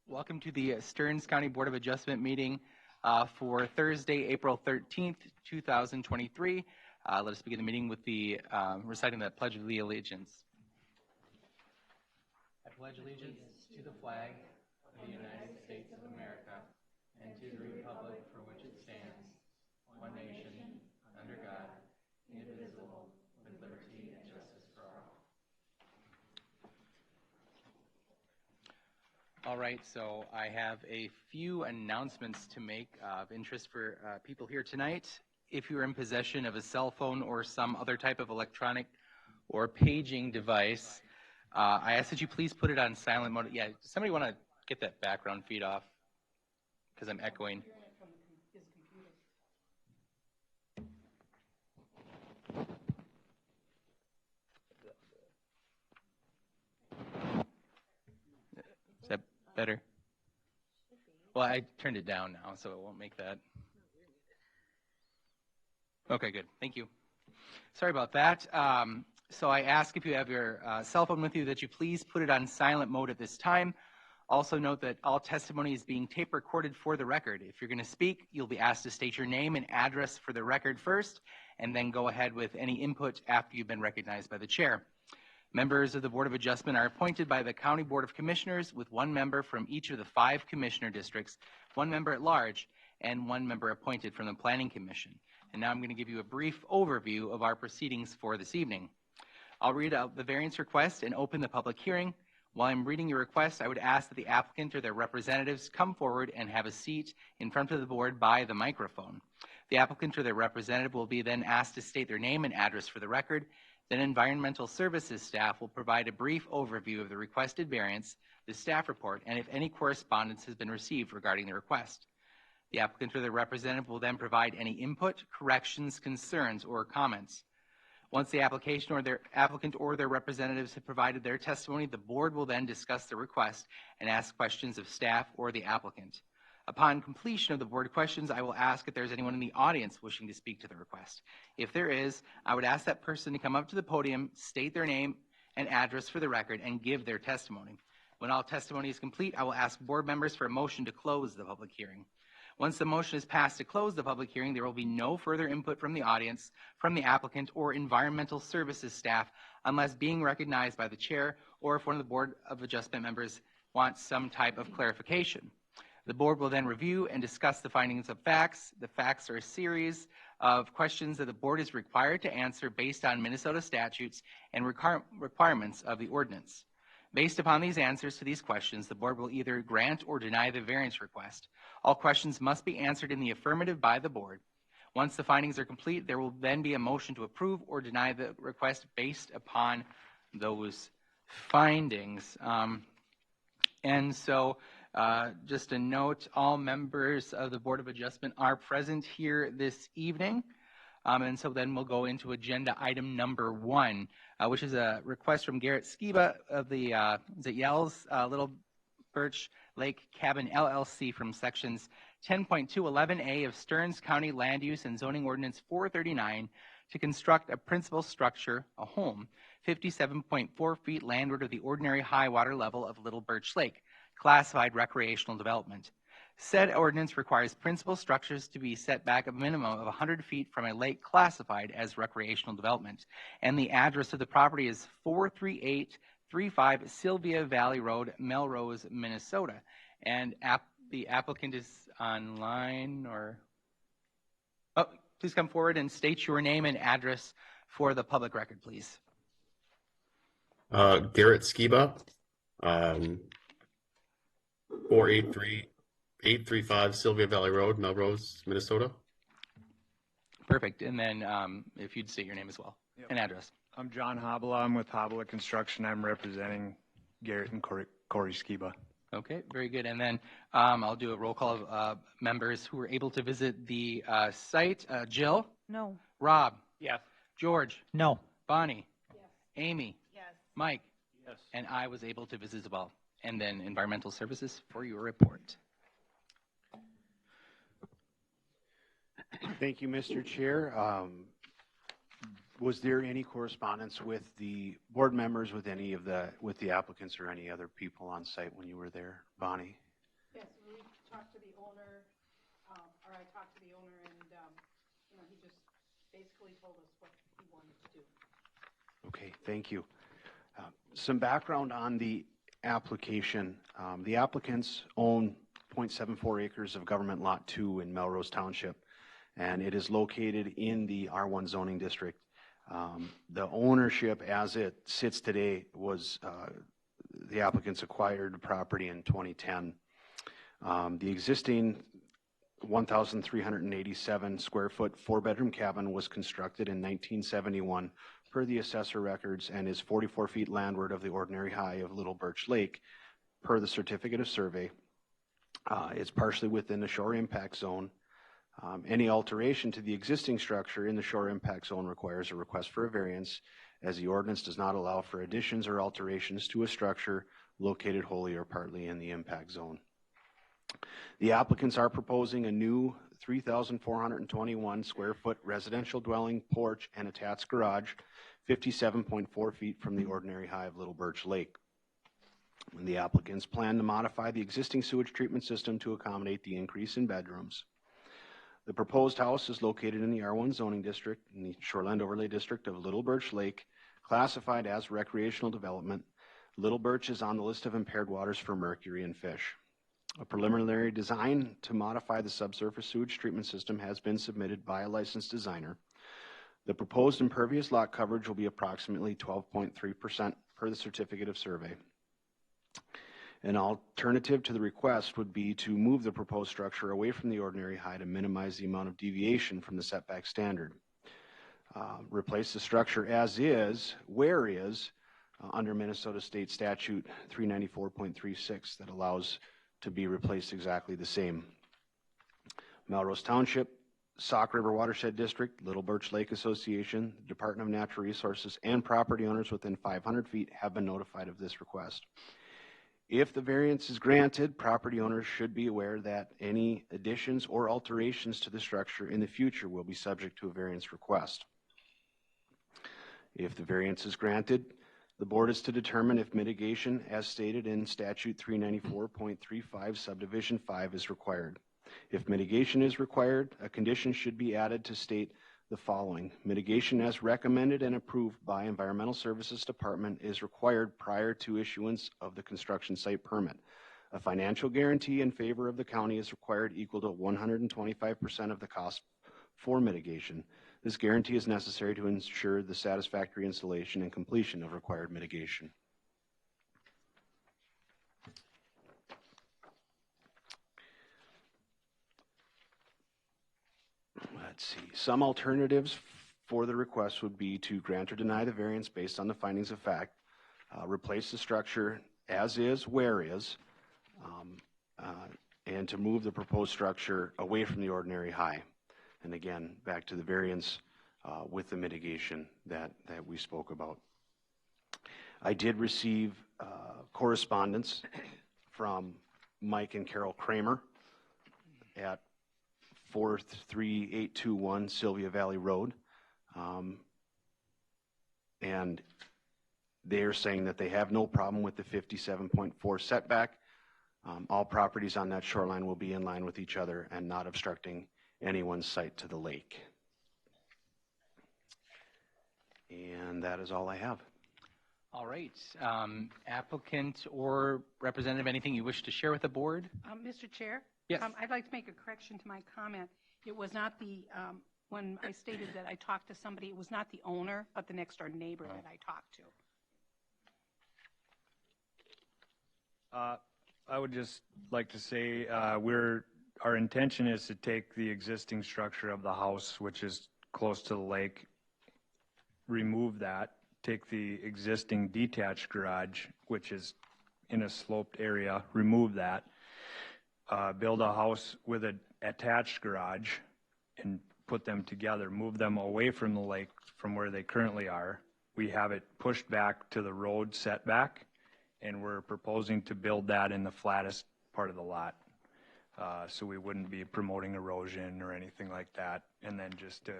Welcome to the Stearns County Board of Adjustment meeting for Thursday, April 13th, 2023. Let us begin the meeting with the reciting the Pledge of the Allegiance. I pledge allegiance to the flag of the United States of America and to the republic for which it stands, one nation, under God, indivisible, with liberty and justice for all. All right, so I have a few announcements to make of interest for people here tonight. If you're in possession of a cell phone or some other type of electronic or paging device, I ask that you please put it on silent mode. Yeah, does somebody want to get that background feed off? Because I'm echoing. Is that better? Well, I turned it down now, so it won't make that. Okay, good. Thank you. Sorry about that. So I ask if you have your cell phone with you that you please put it on silent mode at this time. Also note that all testimony is being tape recorded for the record. If you're going to speak, you'll be asked to state your name and address for the record first, and then go ahead with any input after you've been recognized by the chair. Members of the Board of Adjustment are appointed by the County Board of Commissioners with one member from each of the 5 commissioner districts, one member at large, and one member appointed from the Planning Commission. And now I'm going to give you a brief overview of our proceedings for this evening. I'll read out the variance request and open the public hearing. While I'm reading your request, I would ask that the applicant or their representatives come forward and have a seat in front of the board by the microphone. The applicant or their representative will be then asked to state their name and address for the record. Then Environmental Services staff will provide a brief overview of the requested variance, the staff report, and if any correspondence has been received regarding the request. The applicant or their representative will then provide any input, corrections, concerns, or comments. Once the application or their applicant or their representatives have provided their testimony, the board will then discuss the request and ask questions of staff or the applicant. Upon completion of the board questions, I will ask if there's anyone in the audience wishing to speak to the request. If there is, I would ask that person to come up to the podium, state their name and address for the record, and give their testimony. When all testimony is complete, I will ask board members for a motion to close the public hearing. Once the motion is passed to close the public hearing, there will be no further input from the audience, from the applicant, or Environmental Services staff unless being recognized by the chair or if one of the Board of Adjustment members wants some type of clarification. The board will then review and discuss the findings of facts. The facts are a series of questions that the board is required to answer based on Minnesota statutes and requirements of the ordinance. Based upon these answers to these questions, the board will either grant or deny the variance request. All questions must be answered in the affirmative by the board. Once the findings are complete, there will then be a motion to approve or deny the request based upon those findings. Just a note, all members of the Board of Adjustment are present here this evening. And so then we'll go into agenda item number 1, which is a request from Garrett Skiba of the Yells Little Birch Lake Cabin LLC from sections 10.211A of Stearns County Land Use and Zoning Ordinance 439 to construct a principal structure, a home, 57.4 feet landward of the ordinary high water level of Little Birch Lake, classified recreational development. Said ordinance requires principal structures to be set back a minimum of 100 feet from a lake classified as recreational development. And the address of the property is 43835 Sylvia Valley Road, Melrose, Minnesota. And the applicant is online, or please come forward and state your name and address for the public record, please. Garrett Skiba, 48335 Sylvia Valley Road, Melrose, Minnesota. Perfect. And then if you'd state your name as well. Yep. And address. I'm John Hobla. I'm with Hobla Construction. I'm representing Garrett and Corey Skiba. Okay, very good. And then I'll do a roll call of members who were able to visit the site. Jill? No. Rob? Yes. George? No. Bonnie? Yes. Amy? Yes. Mike? Yes. And I was able to visit as well. And then Environmental Services for your report. Thank you, Mr. Chair. Was there any correspondence with the board members, with the applicants or any other people on site when you were there, Bonnie? talked to the owner, or I talked to the owner, and, he just basically told us what he wanted to do. Okay, thank you. Some background on the application. The applicants own 0.74 acres of government lot 2 in Melrose Township, and it is located in the R1 zoning district. The ownership as it sits today was the applicants acquired the property in 2010. The existing 1,387 square foot 4-bedroom cabin was constructed in 1971 per the assessor records and is 44 feet landward of the ordinary high of Little Birch Lake per the certificate of survey. It's partially within the shore impact zone. Any alteration to the existing structure in the shore impact zone requires a request for a variance, as the ordinance does not allow for additions or alterations to a structure located wholly or partly in the impact zone. The applicants are proposing a new 3,421 square foot residential dwelling, porch, and attached garage, 57.4 feet from the ordinary high of Little Birch Lake. The applicants plan to modify the existing sewage treatment system to accommodate the increase in bedrooms. The proposed house is located in the R1 zoning district in the Shoreland Overlay District of Little Birch Lake, classified as recreational development. Little Birch is on the list of impaired waters for mercury and fish. A preliminary design to modify the subsurface sewage treatment system has been submitted by a licensed designer. The proposed impervious lot coverage will be approximately 12.3% per the certificate of survey. An alternative to the request would be to move the proposed structure away from the ordinary high to minimize the amount of deviation from the setback standard. Replace the structure as is, where is, under Minnesota State Statute 394.36 that allows to be replaced exactly the same. Melrose Township, Sauk River Watershed District, Little Birch Lake Association, the Department of Natural Resources, and property owners within 500 feet have been notified of this request. If the variance is granted, property owners should be aware that any additions or alterations to the structure in the future will be subject to a variance request. If the variance is granted, the board is to determine if mitigation, as stated in Statute 394.35 Subdivision 5, is required. If mitigation is required, a condition should be added to state the following: mitigation as recommended and approved by Environmental Services Department is required prior to issuance of the construction site permit. A financial guarantee in favor of the county is required equal to 125% of the cost for mitigation. This guarantee is necessary to ensure the satisfactory installation and completion of required mitigation. Let's see. Some alternatives for the request would be to grant or deny the variance based on the findings of fact, replace the structure as is, where is, and to move the proposed structure away from the ordinary high. And again, back to the variance with the mitigation that we spoke about. I did receive correspondence from Mike and Carol Kramer at 43821 Sylvia Valley Road. And they're saying that they have no problem with the 57.4 setback. All properties on that shoreline will be in line with each other and not obstructing anyone's sight to the lake. And that is all I have. All right. Applicant or representative, anything you wish to share with the board? Mr. Chair? Yes. I'd like to make a correction to my comment. It was not the, when I stated that I talked to somebody, it was not the owner, but the next door neighbor that I talked to. I would just like to say our intention is to take the existing structure of the house, which is close to the lake, remove that, take the existing detached garage, which is in a sloped area, remove that, build a house with an attached garage and put them together, move them away from the lake from where they currently are. We have it pushed back to the road setback, and we're proposing to build that in the flattest part of the lot. So we wouldn't be promoting erosion or anything like that. And then just to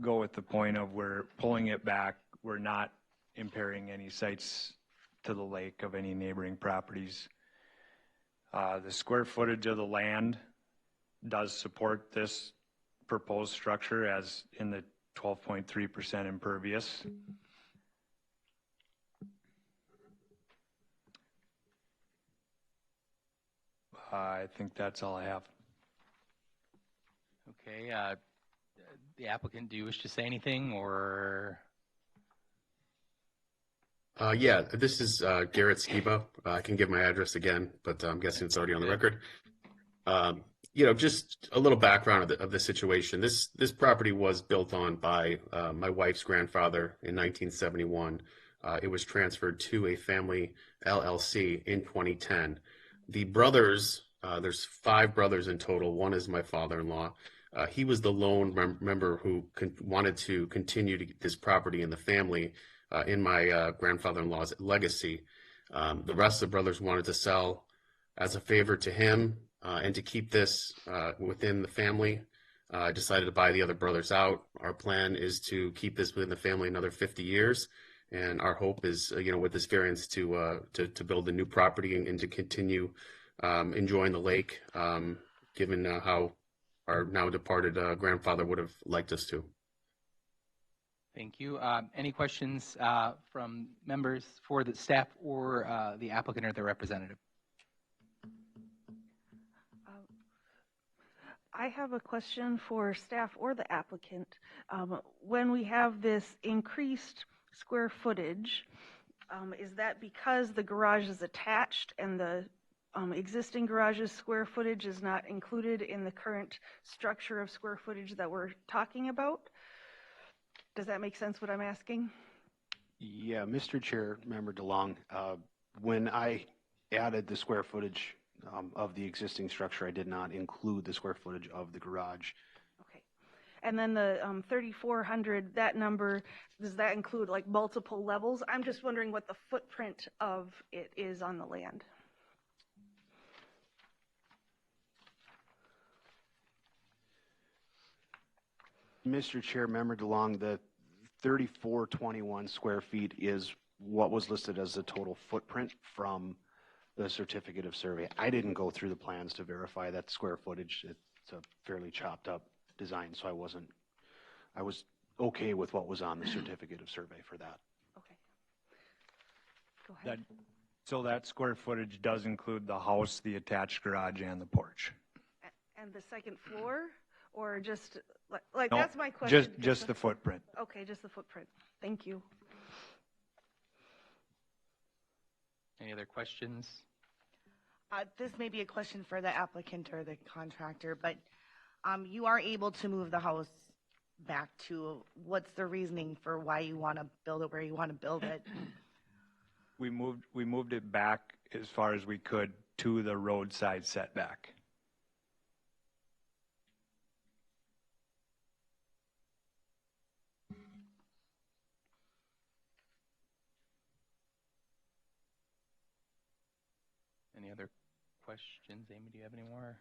go with the point of we're pulling it back, we're not impairing any sites to the lake of any neighboring properties. The square footage of the land does support this proposed structure as in the 12.3% impervious. I think that's all I have. Okay, the applicant, do you wish to say anything, or? Yeah, this is Garrett Skiba. I can give my address again, but I'm guessing it's already on the record. Just a little background of the situation. This property was built on by my wife's grandfather in 1971. It was transferred to a family LLC in 2010. The brothers, there's 5 brothers in total. One is my father-in-law. He was the lone member who wanted to continue this property in the family in my grandfather-in-law's legacy. The rest of the brothers wanted to sell as a favor to him and to keep this within the family. I decided to buy the other brothers out. Our plan is to keep this within the family another 50 years. And our hope is, with this variance to build a new property and to continue enjoying the lake, given how our now departed grandfather would have liked us to. Thank you. Any questions from members for the staff or the applicant or their representative? I have a question for staff or the applicant. When we have this increased square footage, is that because the garage is attached and the existing garage's square footage is not included in the current structure of square footage that we're talking about? Does that make sense what I'm asking? Yeah, Mr. Chair, Member DeLong, when I added the square footage of the existing structure, I did not include the square footage of the garage. Okay. And then the 3,400, that number, does that include like multiple levels? I'm just wondering what the footprint of it is on the land. Mr. Chair, Member DeLong, the 3,421 square feet is what was listed as the total footprint from the certificate of survey. I didn't go through the plans to verify that square footage. It's a fairly chopped up design, so I was okay with what was on the certificate of survey for that. Okay. Go ahead. So that square footage does include the house, the attached garage, and the porch. And the second floor, or just like No, that's my question. Just the footprint. Okay, just the footprint. Thank you. Any other questions? This may be a question for the applicant or the contractor, but you are able to move the house back to, what's the reasoning for why you want to build it where you want to build it? We moved it back as far as we could to the roadside setback. Any other questions? Amy, do you have any more?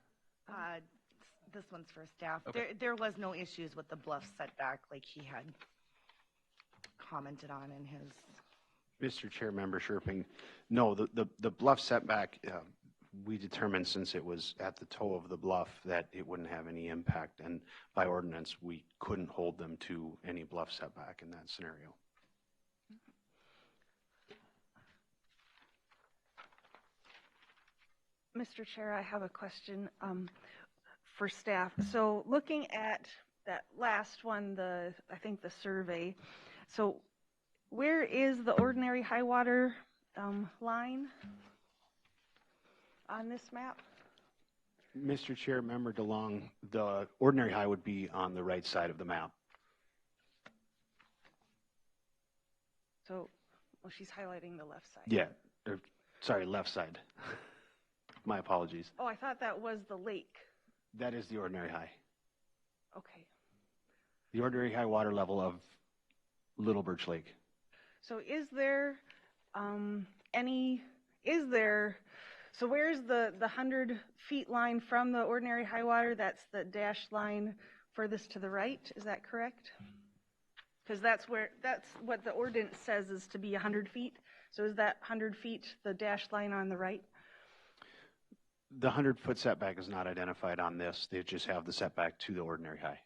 This one's for staff. Okay. There was no issues with the bluff setback like he had commented on in his. Mr. Chair, Member Sherping, no, the bluff setback, we determined since it was at the toe of the bluff that it wouldn't have any impact, and by ordinance, we couldn't hold them to any bluff setback in that scenario. Mr. Chair, I have a question for staff. So looking at that last one, I think the survey, so where is the ordinary high water line on this map? Mr. Chair, Member DeLong, the ordinary high would be on the right side of the map. So, well, she's highlighting the left side. Yeah, sorry, left side. My apologies. Oh, I thought that was the lake. That is the ordinary high. Okay. The ordinary high water level of Little Birch Lake. So is there so where's the 100 feet line from the ordinary high water? That's the dashed line furthest to the right, is that correct? Because that's what the ordinance says is to be 100 feet. So is that 100 feet the dashed line on the right? The 100-foot setback is not identified on this. They just have the setback to the ordinary high.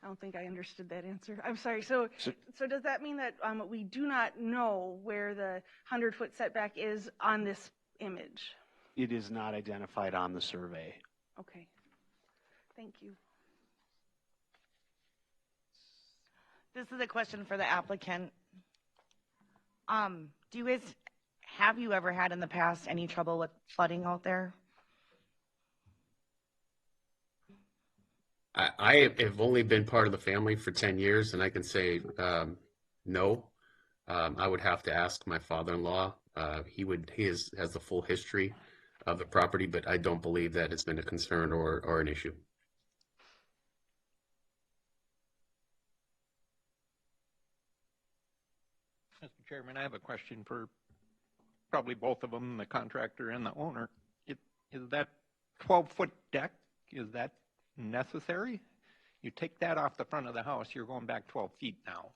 I don't think I understood that answer. I'm sorry. So does that mean that we do not know where the 100-foot setback is on this image? It is not identified on the survey. Okay. Thank you. This is a question for the applicant. Have you ever had in the past any trouble with flooding out there? I have only been part of the family for 10 years, and I can say no. I would have to ask my father-in-law. He has the full history of the property, but I don't believe that it's been a concern or an issue. Mr. Chairman, I have a question for probably both of them, the contractor and the owner. Is that 12-foot deck, is that necessary? You take that off the front of the house, you're going back 12 feet now.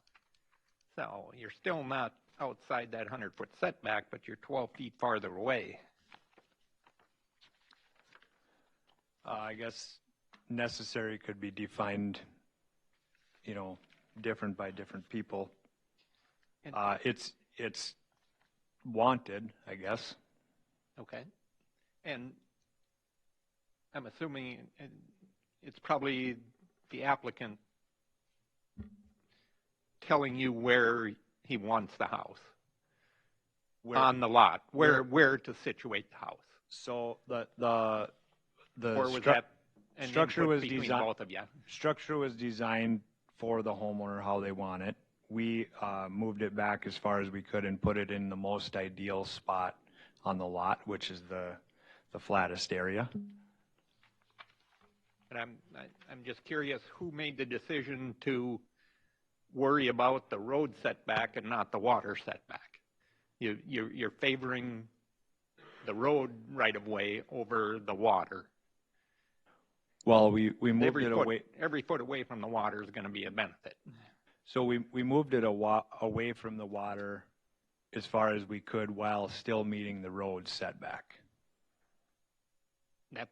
So you're still not outside that 100-foot setback, but you're 12 feet farther away. I guess necessary could be defined, different by different people. It's wanted, I guess. Okay. And I'm assuming it's probably the applicant telling you where he wants the house on the lot, where to situate the house. So the Or was that an structure input was between designed. both of you? Structure was designed for the homeowner how they want it. We moved it back as far as we could and put it in the most ideal spot on the lot, which is the flattest area. But I'm just curious, who made the decision to worry about the road setback and not the water setback? You're favoring the road right of way over the water. Well, we moved it away. Every foot away from the water is going to be a benefit. So we moved it away from the water as far as we could while still meeting the road setback.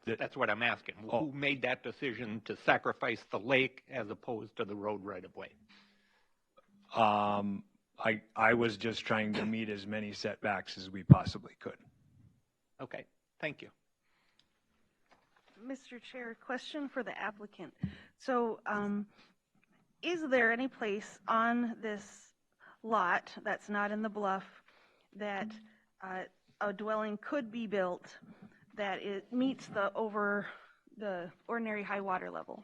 That's what I'm asking. Who made that decision to sacrifice the lake as opposed to the road right of way? I was just trying to meet as many setbacks as we possibly could. Okay, thank you. Mr. Chair, question for the applicant. So is there any place on this lot that's not in the bluff that a dwelling could be built that it meets the ordinary high water level?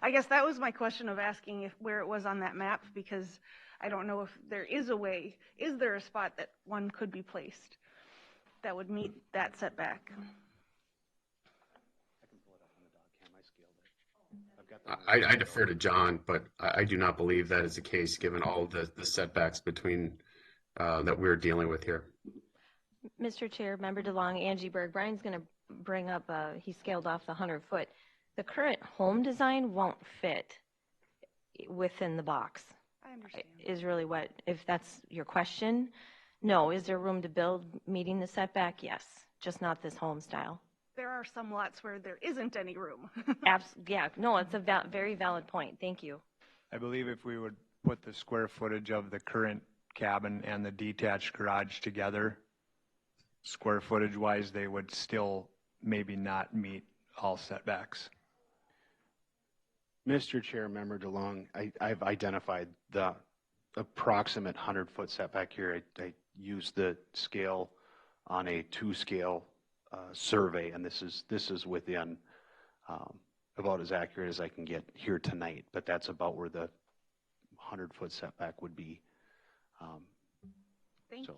I guess that was my question of asking where it was on that map, because I don't know if there is a way. Is there a spot that one could be placed that would meet that setback? I defer to John, but I do not believe that is the case given all the setbacks between that we're dealing with here. Mr. Chair, Member DeLong, Angie Berg, Brian's going to bring up, he scaled off the 100-foot. The current home design won't fit within the box. I understand. Is really what, if that's your question. No, is there room to build meeting the setback? Yes, just not this home style. There are some lots where there isn't any room. Yeah, no, it's a very valid point. Thank you. I believe if we would put the square footage of the current cabin and the detached garage together, square footage wise, they would still maybe not meet all setbacks. Mr. Chair, Member DeLong, I've identified the approximate 100-foot setback here. I used the scale on a 2-scale survey, and this is within about as accurate as I can get here tonight, but that's about where the 100-foot setback would be. Thank you.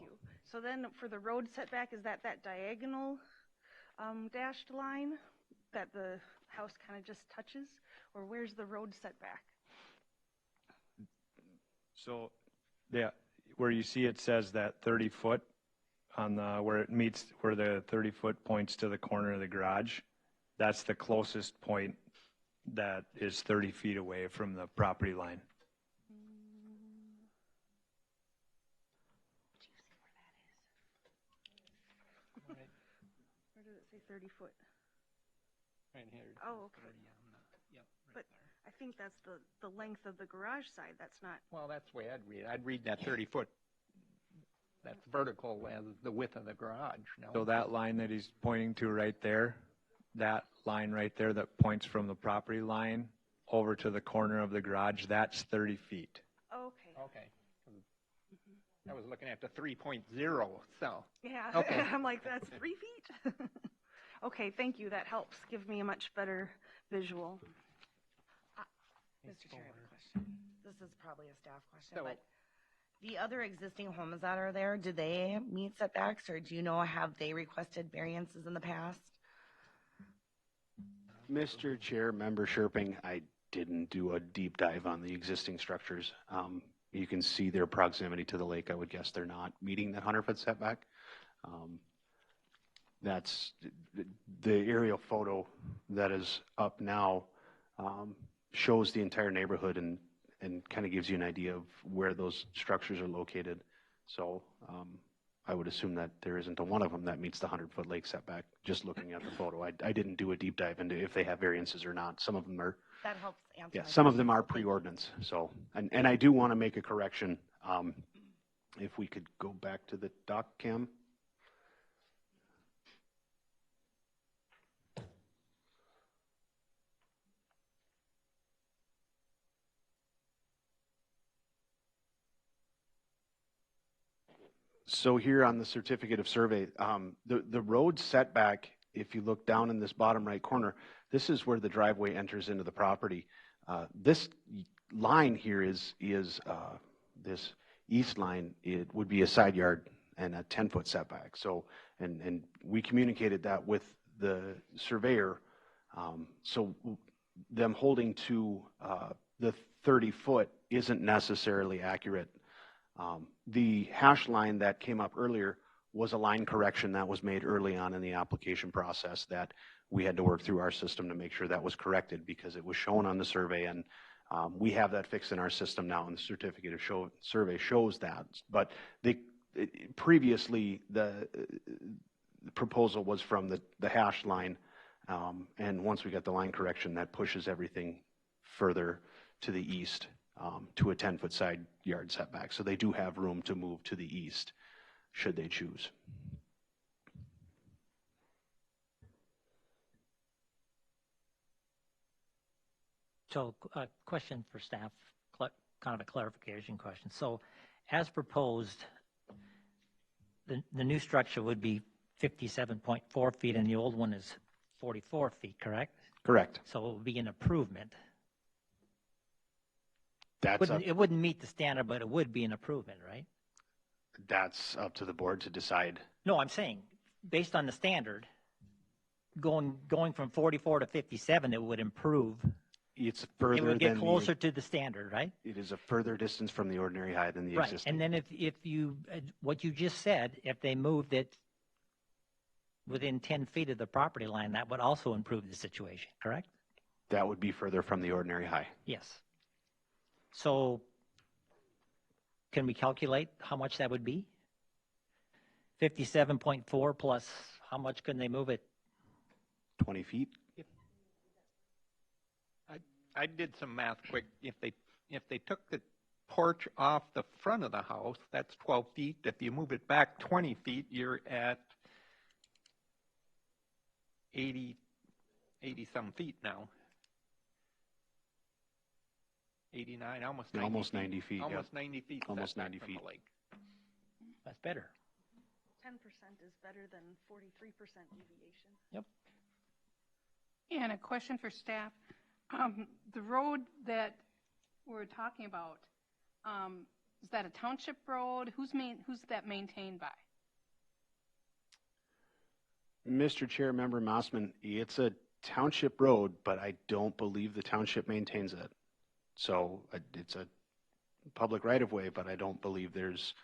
So then for the road setback, is that diagonal dashed line that the house kind of just touches, or where's the road setback? So yeah, where you see it says that 30 foot on the, where it meets, where the 30 foot points to the corner of the garage, that's the closest point that is 30 feet away from the property line. it say 30 foot? Right here. Oh, okay. Yep, But I think that's the length of the garage side. That's not, well, that's the way I'd read it. I'd read that 30 foot. That's vertical as the width of the garage. No? So that line that he's pointing to right there, that line right there that points from the property line over to the corner of the garage, that's 30 feet. okay. Okay. I was looking at the 3.0, so. Yeah, Okay. I'm like, that's 3 feet? Okay, thank you. That helps give me a much better visual. Mr. Chair, I have a question. This is probably a staff question, So- but the other existing homes that are there, do they meet setbacks, or do you know, have they requested variances in the past? Mr. Chair, Member Sherping, I didn't do a deep dive on the existing structures. You can see their proximity to the lake. I would guess they're not meeting that 100-foot setback. That's the aerial photo that is up now, shows the entire neighborhood and kind of gives you an idea of where those structures are located. So I would assume that there isn't a one of them that meets the 100-foot lake setback, just looking at the photo. I didn't do a deep dive into if they have variances or not. Some of them are, That helps answer yeah, my some of them question. are pre-ordinance. So, and I do want to make a correction. If we could go back to the doc cam. So here on the certificate of survey, the road setback, if you look down in this bottom right corner, this is where the driveway enters into the property. This line here is this east line. It would be a side yard and a 10-foot setback. So, and we communicated that with the surveyor. So them holding to the 30-foot isn't necessarily accurate. The hash line that came up earlier was a line correction that was made early on in the application process that we had to work through our system to make sure that was corrected because it was shown on the survey, and we have that fixed in our system now, and the certificate of survey shows that. But previously, the proposal was from the hash line, and once we got the line correction, that pushes everything further to the east. To a 10-foot side yard setback. So they do have room to move to the east, should they choose. So a question for staff, kind of a clarification question. So as proposed, the new structure would be 57.4 feet and the old one is 44 feet, correct? Correct. So it would be an improvement. It wouldn't meet the standard, but it would be an improvement, right? That's up to the board to decide. No, I'm saying, based on the standard, going from 44 to 57, it would improve. It's further It would get than closer to the standard, right? it is a further distance from the ordinary high than the Right. existing. And then if you, what you just said, if they moved it within 10 feet of the property line, that would also improve the situation, correct? That would be further from the ordinary high. Yes. So can we calculate how much that would be? 57.4 plus how much can they move it? 20 feet? I did some math quick. If they took the porch off the front of the house, that's 12 feet. If you move it back 20 feet, you're at 80 some feet now. 89, almost 90 Almost feet. 90 feet, Almost yep. 90 feet. Almost setback 90 from feet. the lake. That's better. 10% is better than 43% deviation. Yep. And a question for staff. The road that we're talking about, is that a township road? Who's that maintained by? Mr. Chair, Member Mossman, it's a township road, but I don't believe the township maintains it. So it's a public right-of-way, but I don't believe there's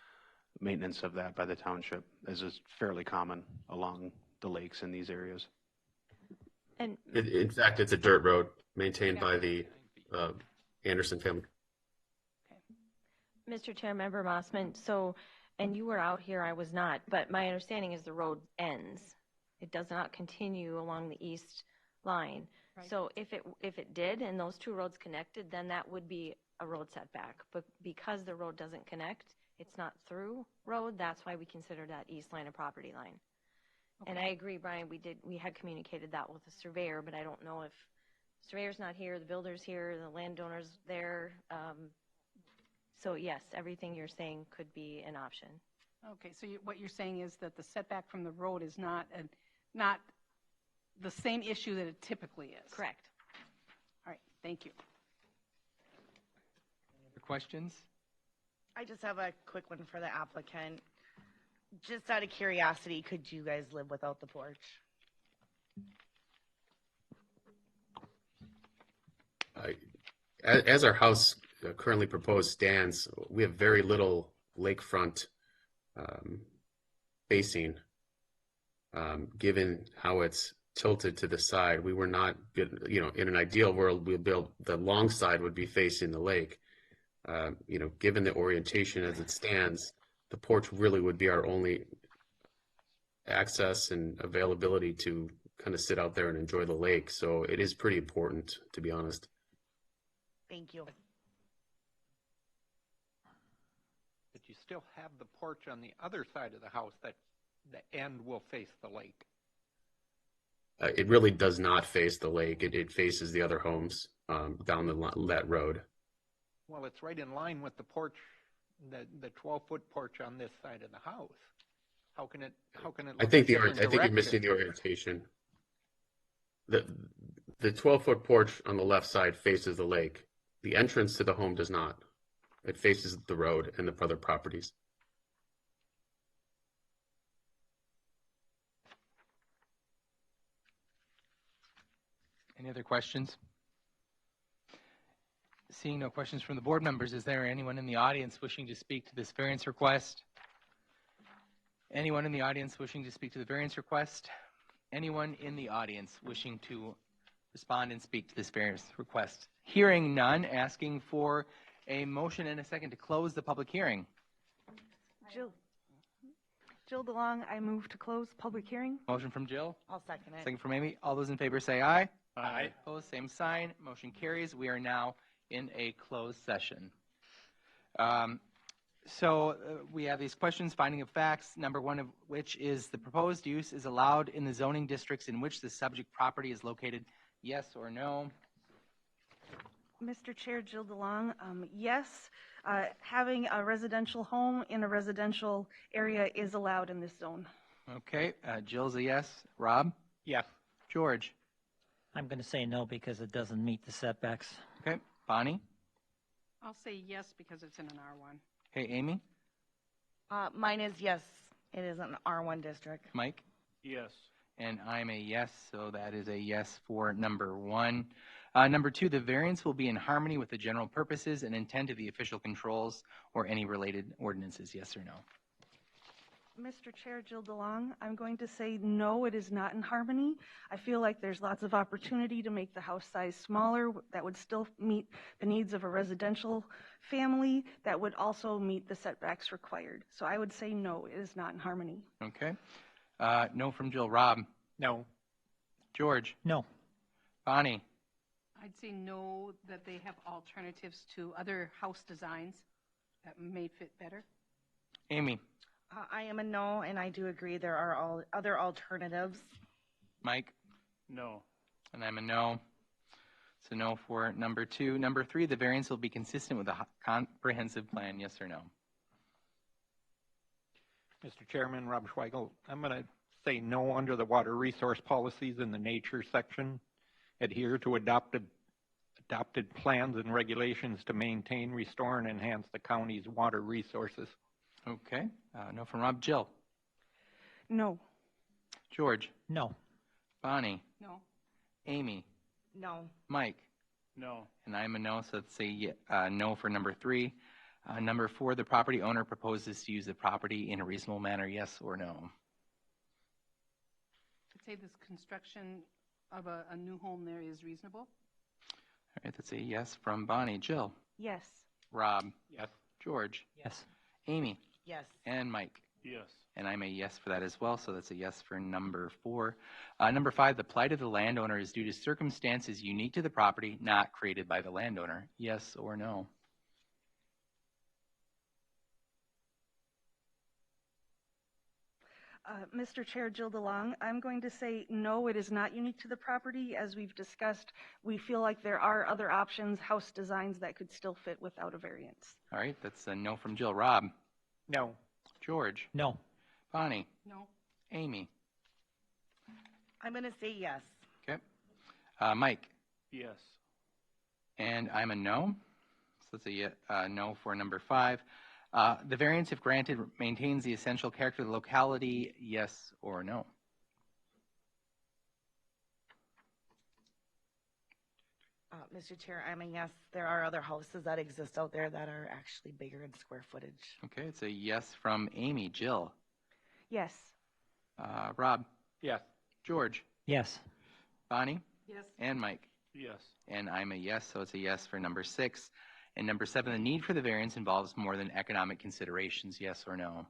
maintenance of that by the township, as is fairly common along the lakes in these areas. And In fact, it's a dirt road maintained by the Anderson family. Mr. Chair, Member Mossman, so, and you were out here, I was not, but my understanding is the road ends It does not continue along the east line. Right. So if it did and those two roads connected, then that would be a road setback. But because the road doesn't connect, it's not through road, that's why we consider that east line a property line. And I agree, Brian, we had communicated that with the surveyor, but I don't know if surveyor's not here, the builder's here, the landowner's there. So yes, everything you're saying could be an option. Okay, so what you're saying is that the setback from the road is not the same issue that it typically is? Correct. All right, thank you. Any other questions? I just have a quick one for the applicant. Just out of curiosity, could you guys live without the porch? As our house currently proposed stands, we have very little lakefront facing. Given how it's tilted to the side, we were not, in an ideal world, we'd build the long side would be facing the lake. Given the orientation as it stands, the porch really would be our only access and availability to kind of sit out there and enjoy the lake. So it is pretty important, to be honest. Thank you. But you still have the porch on the other side of the house that the end will face the lake. It really does not face the lake. It faces the other homes down that road. Well, it's right in line with the porch, the 12-foot porch on this side of the house. How can it I look think a different you're direction? missing the orientation. The 12-foot porch on the left side faces the lake. The entrance to the home does not. It faces the road and the other properties. Any other questions? Seeing no questions from the board members, is there anyone in the audience wishing to speak to this variance request? Anyone in the audience wishing to speak to the variance request? Anyone in the audience wishing to respond and speak to this variance request? Hearing none, asking for a motion and a second to close the public hearing. Jill DeLong, I move to close public hearing. Motion from Jill, I'll second it. second from Amy. All those in favor say aye. Aye. Opposed, same sign. Motion carries. We are now in a closed session. We have these questions, finding of facts, number one of which is the proposed use is allowed in the zoning districts in which the subject property is located, yes or no? Mr. Chair, Jill DeLong, yes, having a residential home in a residential area is allowed in this zone. Okay, Jill's a yes. Rob? Yes. George? I'm going to say no because it doesn't meet the setbacks. Okay, Bonnie? I'll say yes because it's in an R1. Okay, Amy? Mine is yes. It is an R1 district. Mike? Yes. And I'm a yes, so that is a yes for number one. Number two, the variance will be in harmony with the general purposes and intent of the official controls or any related ordinances, yes or no? Mr. Chair, Jill DeLong, I'm going to say no, it is not in harmony. I feel like there's lots of opportunity to make the house size smaller that would still meet the needs of a residential family that would also meet the setbacks required. So I would say no, it is not in harmony. Okay. No from Jill. Rob? No. George? No. Bonnie? I'd say no, that they have alternatives to other house designs that may fit better. Amy? I am a no, and I do agree there are other alternatives. Mike? No. And I'm a no. So no for number two. Number three, the variance will be consistent with a comprehensive plan, yes or no? Mr. Chairman, Rob Schweigel, I'm going to say no under the water resource policies in the nature section. Adhere to adopted plans and regulations to maintain, restore, and enhance the county's water resources. Okay. No from Rob. Jill? No. George? No. Bonnie? No. Amy? No. Mike? No. And I'm a no, so let's say no for number three. Number four, the property owner proposes to use the property in a reasonable manner, yes or no? I'd say this construction of a new home there is reasonable. All right, that's a yes from Bonnie. Jill? Yes. Rob? Yes. George? Yes. Amy? Yes. And Mike? Yes. And I'm a yes for that as well, so that's a yes for number 4. Number 5, the plight of the landowner is due to circumstances unique to the property, not created by the landowner. Yes or no? Mr. Chair, Jill DeLong, I'm going to say no, it is not unique to the property. As we've discussed, we feel like there are other options, house designs that could still fit without a variance. All right, that's a no from Jill. Rob? No. George? No. Bonnie? No. Amy? I'm going to say yes. Okay. Mike? Yes. And I'm a no. So that's a no for number 5. The variance, if granted, maintains the essential character of the locality. Yes or no? Mr. Chair, I'm a yes. There are other houses that exist out there that are actually bigger in square footage. Okay, it's a yes from Amy. Jill? Yes. Rob? Yes. George? Yes. Bonnie? Yes. And Mike? Yes. And I'm a yes, so it's a yes for number 6. And number 7, the need for the variance involves more than economic considerations. Yes or no?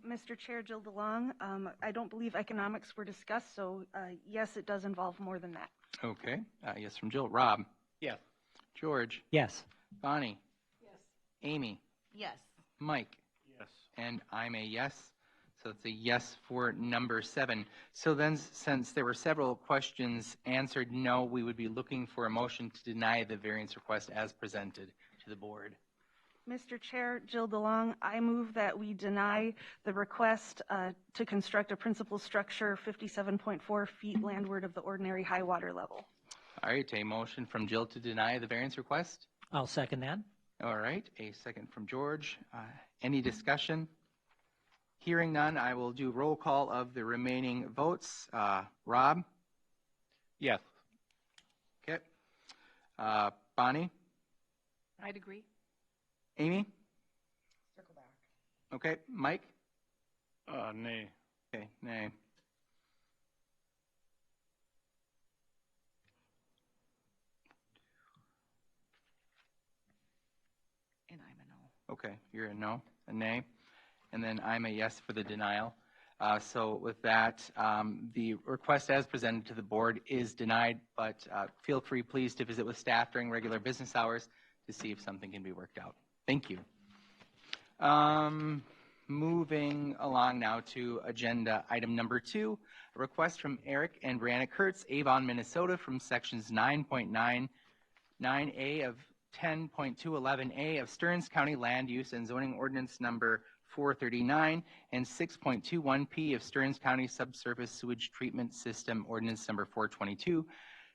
Mr. Chair, Jill DeLong, I don't believe economics were discussed, so yes, it does involve more than that. Okay, yes from Jill. Rob? Yes. George? Yes. Bonnie? Yes. Amy? Yes. Mike? Yes. And I'm a yes. So it's a yes for number 7. So then, since there were several questions answered no, we would be looking for a motion to deny the variance request as presented to the board. Mr. Chair, Jill DeLong, I move that we deny the request to construct a principal structure 57.4 feet landward of the ordinary high water level. All right, a motion from Jill to deny the variance request. I'll second that. All right, a second from George. Any discussion? Hearing none, I will do roll call of the remaining votes. Rob? Yes. Okay. Bonnie? I'd agree. Amy? Circle back. Okay. Mike? Nay. Okay, nay. And I'm a no. Okay, you're a no, a nay, and then I'm a yes for the denial. So with that, the request as presented to the board is denied, but feel free, please, to visit with staff during regular business hours to see if something can be worked out. Thank you. Moving along now to agenda item number 2, a request from Eric and Brianna Kurtz, Avon, Minnesota, from sections 9.99A of 10.211A of Stearns County Land Use and Zoning Ordinance number 439 and 6.21P of Stearns County Subsurface Sewage Treatment System Ordinance number 422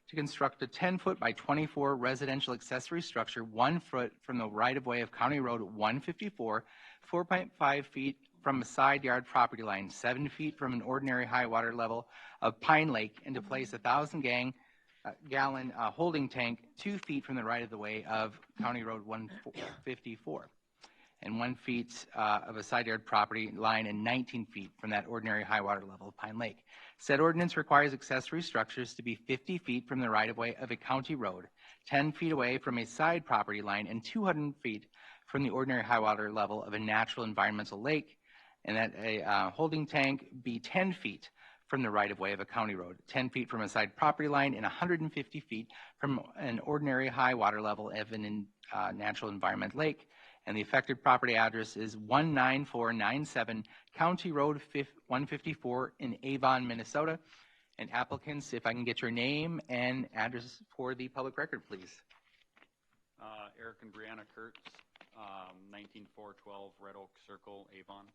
to construct a 10-foot by 24 residential accessory structure 1 foot from the right-of-way of County Road 154, 4.5 feet from a side yard property line, 7 feet from an ordinary high water level of Pine Lake, and to place a 1,000-gallon holding tank 2 feet from the right-of-way of County Road 154, and 1 feet of a side yard property line and 19 feet from that ordinary high water level of Pine Lake. Said ordinance requires accessory structures to be 50 feet from the right-of-way of a county road, 10 feet away from a side property line, and 200 feet from the ordinary high water level of a natural environmental lake, and that a holding tank be 10 feet from the right-of-way of a county road, 10 feet from a side property line, and 150 feet from an ordinary high water level of a natural environment lake. And the affected property address is 19497 County Road 154 in Avon, Minnesota. And applicants, if I can get your name and address for the public record, please. Eric and Brianna Kurtz, 19412 Red Oak Circle, Avon,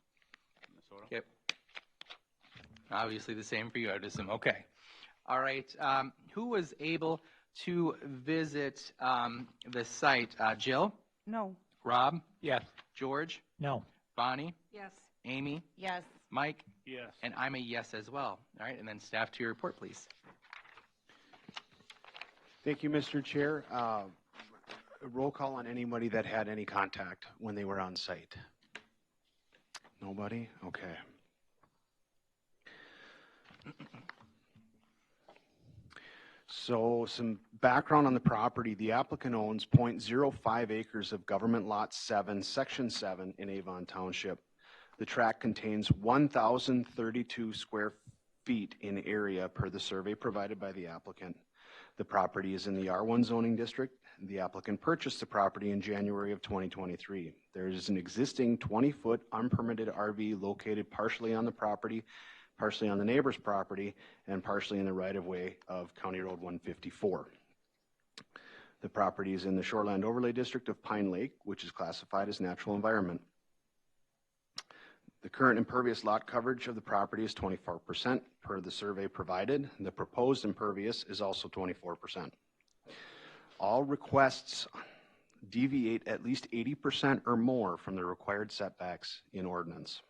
Minnesota. Yep. Obviously the same for you, I'd assume. Okay. All right. Who was able to visit the site? Jill? No. Rob? Yes. George? No. Bonnie? Yes. Amy? Yes. Mike? Yes. And I'm a yes as well. All right. And then staff to your report, please. Thank you, Mr. Chair. Roll call on anybody that had any contact when they were on site. Nobody? Okay. So some background on the property. The applicant owns 0.05 acres of Government Lot 7, Section 7 in Avon Township. The tract contains 1,032 square feet in area per the survey provided by the applicant. The property is in the R1 zoning district. The applicant purchased the property in January of 2023. There is an existing 20-foot unpermitted RV located partially on the property, partially on the neighbor's property, and partially in the right-of-way of County Road 154. The property is in the Shoreland Overlay District of Pine Lake, which is classified as natural environment. The current impervious lot coverage of the property is 24% per the survey provided. The proposed impervious is also 24%. All requests deviate at least 80% or more from the required setbacks in ordinance.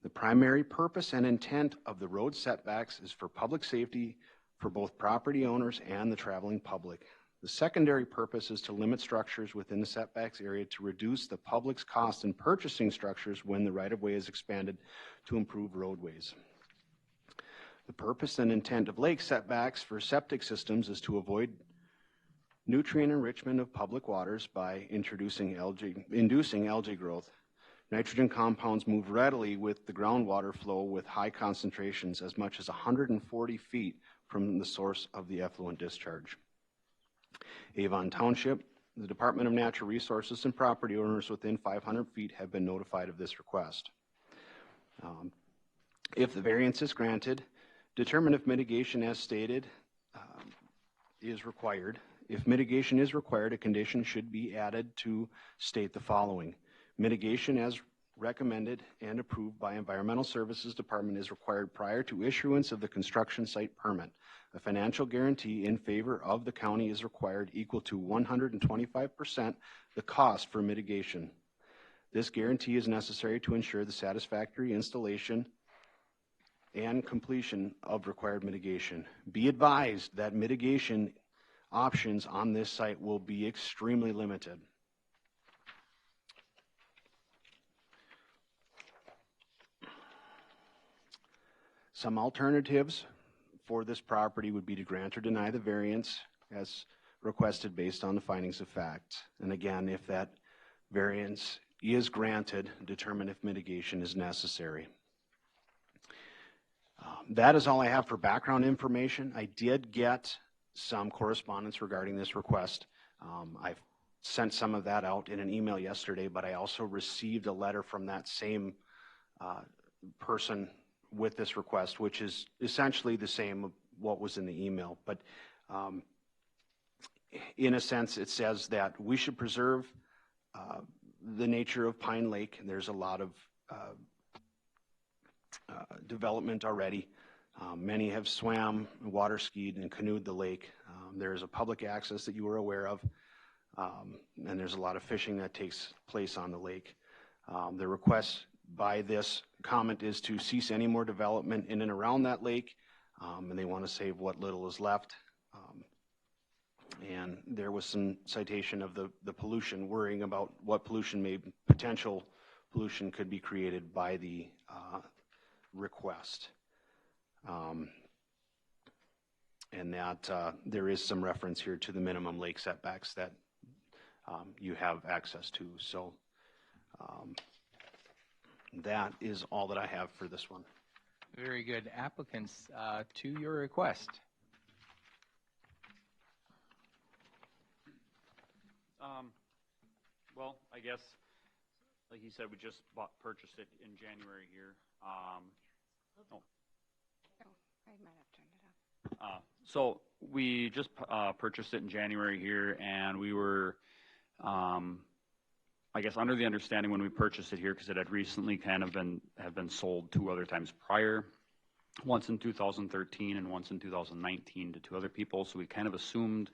The primary purpose and intent of the road setbacks is for public safety for both property owners and the traveling public. The secondary purpose is to limit structures within the setbacks area to reduce the public's cost in purchasing structures when the right-of-way is expanded to improve roadways. The purpose and intent of lake setbacks for septic systems is to avoid nutrient enrichment of public waters by inducing algae growth. Nitrogen compounds move readily with the groundwater flow with high concentrations as much as 140 feet from the source of the effluent discharge. Avon Township, the Department of Natural Resources, and property owners within 500 feet have been notified of this request. If the variance is granted, determine if mitigation as stated is required. If mitigation is required, a condition should be added to state the following. Mitigation as recommended and approved by Environmental Services Department is required prior to issuance of the construction site permit. A financial guarantee in favor of the county is required equal to 125% the cost for mitigation. This guarantee is necessary to ensure the satisfactory installation and completion of required mitigation. Be advised that mitigation options on this site will be extremely limited. Some alternatives for this property would be to grant or deny the variance as requested based on the findings of fact. And again, if that variance is granted, determine if mitigation is necessary. That is all I have for background information. I did get some correspondence regarding this request. I've sent some of that out in an email yesterday, but I also received a letter from that same person with this request, which is essentially the same of what was in the email. But in a sense, it says that we should preserve the nature of Pine Lake. There's a lot of development already. Many have swam, water skied, and canoed the lake. There's a public access that you were aware of, and there's a lot of fishing that takes place on the lake. The request by this comment is to cease any more development in and around that lake, and they want to save what little is left. And there was some citation of the pollution, worrying about what potential pollution could be created by the request. And that there is some reference here to the minimum lake setbacks that you have access to. So that is all that I have for this one. Very good. Applicants, to your request. Well, I guess, like you said, we just purchased it in January here. I might have turned it off. So we just purchased it in January here, and we were, I guess, under the understanding when we purchased it here, because it had recently kind of been sold 2 other times prior, once in 2013 and once in 2019 to 2 other people. So we kind of assumed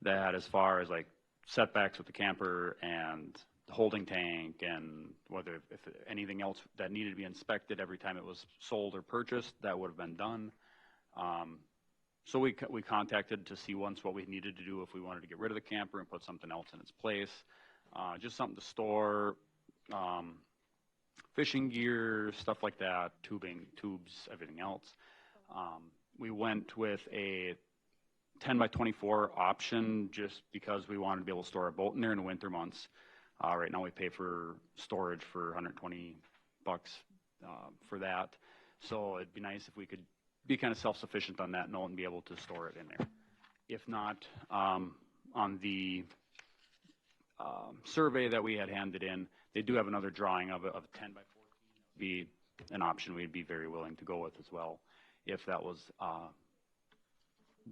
that as far as like setbacks with the camper and the holding tank and whether if anything else that needed to be inspected every time it was sold or purchased, that would have been done. So we contacted to see once what we needed to do if we wanted to get rid of the camper and put something else in its place. Just something to store, fishing gear, stuff like that, tubes, everything else. we went with a 10 by 24 option just because we wanted to be able to store a boat in there in the winter months. Right now we pay for storage for $120 for that. So it'd be nice if we could be kind of self-sufficient on that note and be able to store it in there. If not, on the survey that we had handed in, they do have another drawing of a 10 by 14. Be an option we'd be very willing to go with as well if that was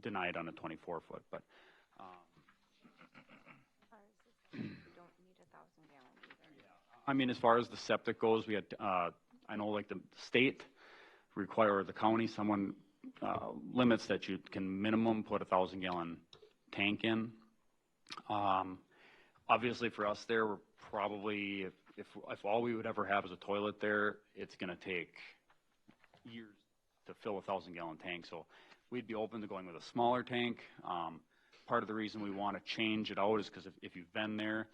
denied on a 24 foot. But You don't need 1,000 gallons either. I mean, as far as the septic goes, we had, I know like the state require, or the county, someone limits that you can minimum put 1,000 gallon tank in. Obviously for us there, we're probably, if all we would ever have is a toilet there, it's gonna take years to fill a 1,000 gallon tank. So we'd be open to going with a smaller tank. Part of the reason we want to change it out is because if you've been there,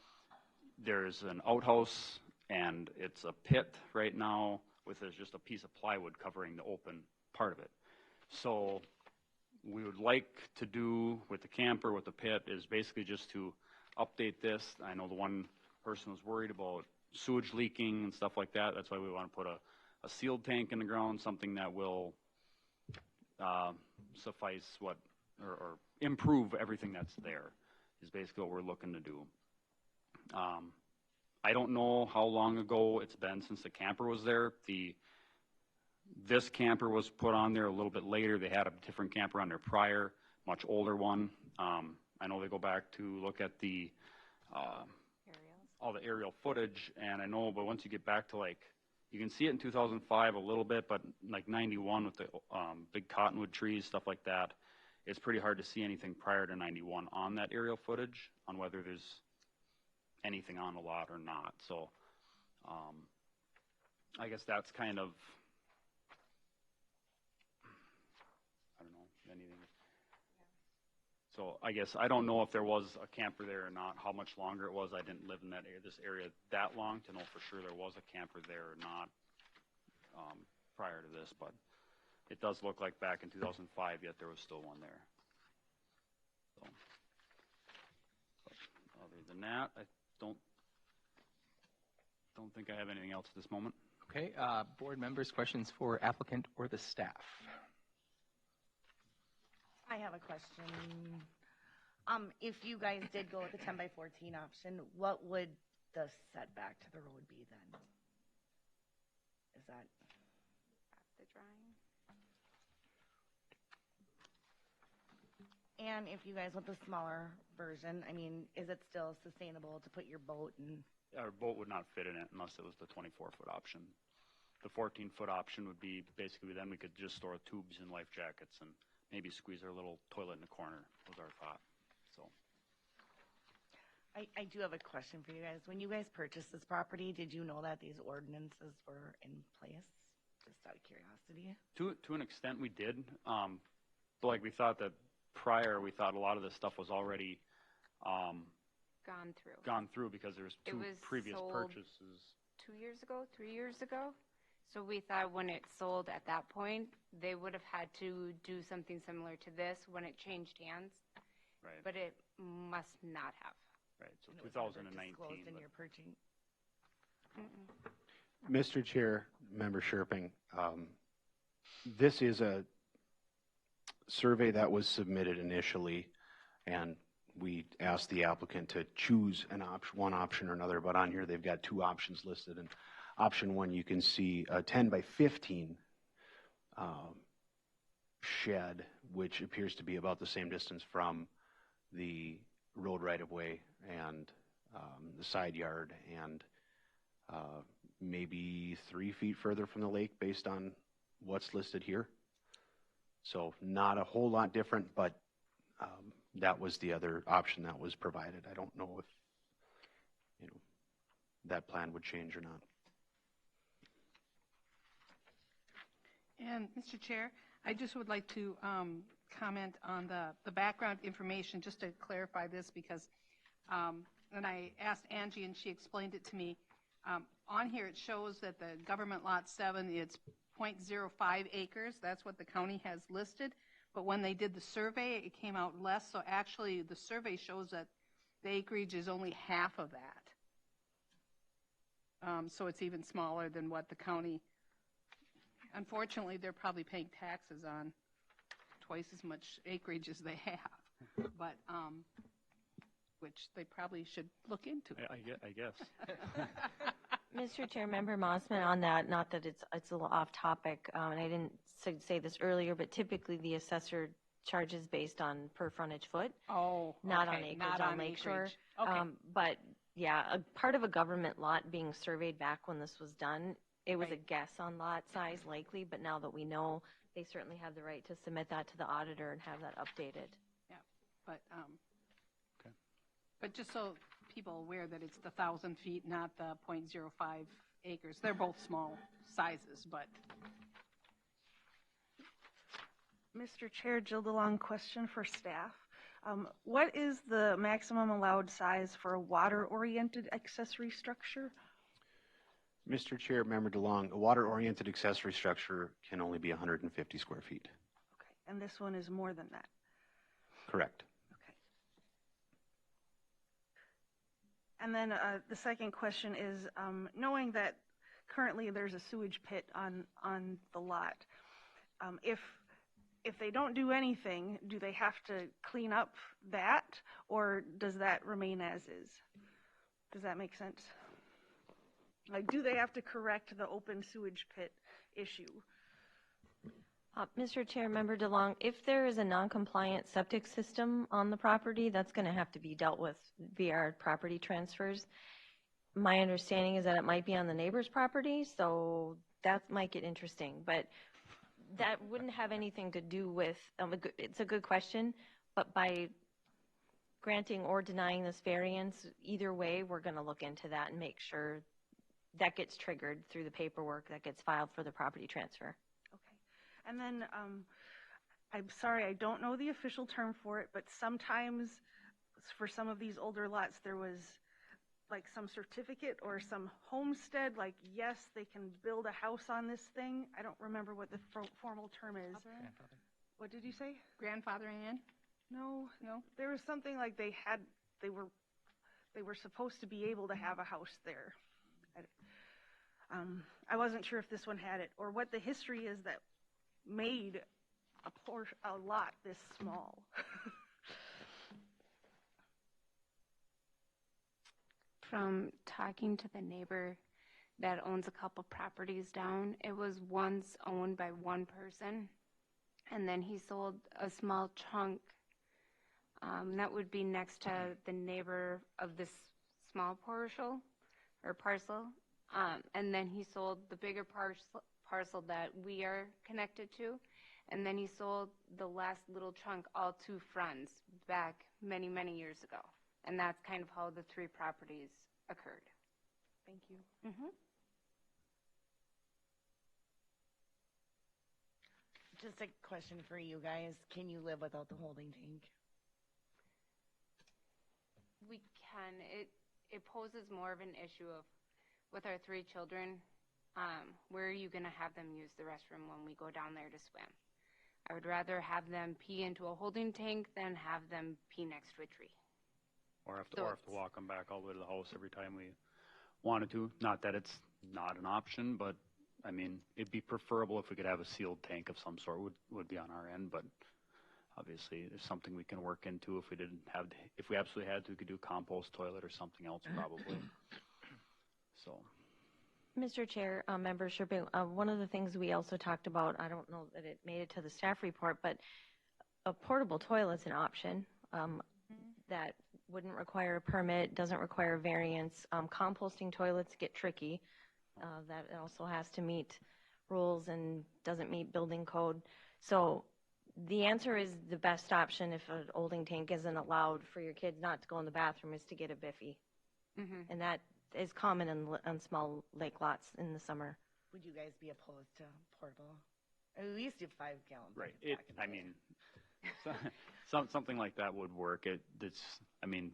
there's an outhouse and it's a pit right now with just a piece of plywood covering the open part of it. So we would like to do with the camper, with the pit, is basically just to update this. I know the one person was worried about sewage leaking and stuff like that. That's why we want to put a sealed tank in the ground, something that will suffice what, or improve everything that's there, is basically what we're looking to do. I don't know how long ago it's been since the camper was there. This camper was put on there a little bit later. They had a different camper on there prior, much older one. I know they go back to look at the all the aerial footage, and I know, but once you get back to like, you can see it in 2005 a little bit, but like 91 with the big cottonwood trees, stuff like that, it's pretty hard to see anything prior to 91 on that aerial footage on whether there's anything on the lot or not. So I guess that's kind of, I don't know, anything. So I guess I don't know if there was a camper there or not, how much longer it was. I didn't live in this area that long to know for sure there was a camper there or not prior to this, but it does look like back in 2005 yet there was still one there. So, but other than that, I don't think I have anything else at this moment. Okay, board members, questions for applicant or the staff? I have a question. If you guys did go with the 10 by 14 option, what would the setback to the road be then? Is that The drawing. And if you guys want the smaller version, I mean, is it still sustainable to put your boat in? Our boat would not fit in it unless it was the 24-foot option. The 14-foot option would be basically, then we could just store tubes and life jackets and maybe squeeze our little toilet in the corner, was our thought. So I do have a question for you guys. When you guys purchased this property, did you know that these ordinances were in place? Just out of curiosity. To an extent we did. But like we thought that prior, we thought a lot of this stuff was already Gone through. because there was It two was previous sold purchases. 2 years ago, 3 years ago. So we thought when it sold at that point, they would have had to do something similar to this when it changed hands. Right. But it must not have. Right. So And it was never 2019. disclosed in but- your purchasing. Mr. Chair, Member Sherping, this is a survey that was submitted initially, and we asked the applicant to choose one option or another, but on here they've got two options listed. And option one, you can see a 10 by 15 shed, which appears to be about the same distance from the road right-of-way and the side yard, and maybe 3 feet further from the lake based on what's listed here. So not a whole lot different, but that was the other option that was provided. I don't know if that plan would change or not. And Mr. Chair, I just would like to comment on the background information, just to clarify this, because when I asked Angie and she explained it to me, on here it shows that the government lot 7, it's .05 acres. That's what the county has listed. But when they did the survey, it came out less. So actually, the survey shows that the acreage is only half of that. So it's even smaller than what the county, unfortunately, they're probably paying taxes on twice as much acreage as they have, but, which they probably should look into. I guess. Mr. Chair, Member Mossman, on that, not that it's a little off topic, and I didn't say this earlier, but typically the assessor charges based on per frontage foot. Oh, Not okay, on acreage not on on Lakeshore. acreage. Okay. But yeah, a part of a government lot being surveyed back when this was done, it was a Right. guess on lot size likely, but now that we know, they certainly have the right to submit that to the auditor and have that updated. Yeah, but, Okay. but just so people are aware that it's the 1,000 feet, not the .05 acres. They're both small sizes, but Mr. Chair, Jill DeLong, question for staff. What is the maximum allowed size for a water-oriented accessory structure? Mr. Chair, Member DeLong, a water-oriented accessory structure can only be 150 square feet. Okay, and this one is more than that. Correct. Okay. And then the second question is, knowing that currently there's a sewage pit on the lot, if they don't do anything, do they have to clean up that, or does that remain as is? Does that make sense? Like, do they have to correct the open sewage pit issue? Mr. Chair, Member DeLong, if there is a non-compliant septic system on the property, that's going to have to be dealt with via our property transfers. My understanding is that it might be on the neighbor's property, so that might get interesting. But that wouldn't have anything to do with, it's a good question, but by granting or denying this variance, either way, we're going to look into that and make sure that gets triggered through the paperwork that gets filed for the property transfer. Okay. And then, I'm sorry, I don't know the official term for it, but sometimes for some of these older lots, there was like some certificate or some homestead, like, yes, they can build a house on this thing. I don't remember what the formal term is. What did you say? grandfathering in? No, No? there was something like they were supposed to be able to have a house there. I wasn't sure if this one had it, or what the history is that made a lot this small. From talking to the neighbor that owns a couple properties down, it was once owned by one person, and then he sold a small chunk that would be next to the neighbor of this small parcel, and then he sold the bigger parcel that we are connected to, and then he sold the last little chunk all to friends back many, many years ago. And that's kind of how the three properties occurred. Thank you. Just a question for you guys. Can you live without the holding tank? We can. It poses more of an issue of, with our three children, where are you going to have them use the restroom when we go down there to swim? I would rather have them pee into a holding tank than have them pee next to a tree. Or have to walk them back all the way to the house every time we wanted to. Not that it's not an option, but I mean, it'd be preferable if we could have a sealed tank of some sort. Would be on our end, but obviously there's something we can work into if we didn't have. If we absolutely had to, we could do a compost toilet or something else probably. So. Mr. Chair, Member Sherping, one of the things we also talked about, I don't know that it made it to the staff report, but a portable toilet's an option that wouldn't require a permit, doesn't require variance. Composting toilets get tricky. That also has to meet rules and doesn't meet building code. So the answer is the best option if an holding tank isn't allowed for your kids not to go in the bathroom is to get a biffy. And that is common on small lake lots in the summer. Would you guys be opposed to portable? At least do 5 gallons. Right. I mean, something like that would work. It's, I mean,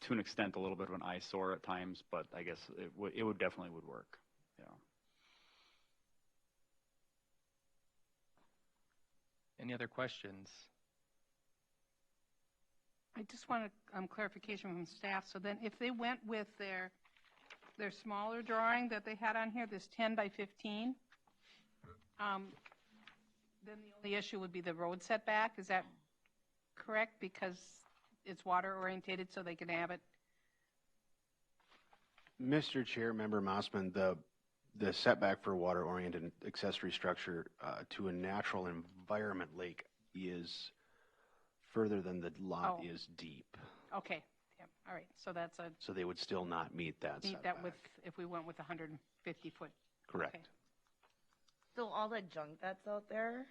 to an extent, a little bit of an eyesore at times, but I guess it would definitely would work. Yeah. Any other questions? I just want a clarification from staff. So then if they went with their smaller drawing that they had on here, this 10 by 15, then the only issue would be the road setback. Is that correct? Because it's water orientated, so they can have it. Mr. Chair, Member Mossman, the setback for water-oriented accessory structure to a natural environment lake is further than the lot is deep. Okay. Yeah. All right. So that's a So they would still not meet that meet setback. that with if we went with 150 foot. Correct. Okay. So all the junk that's out there,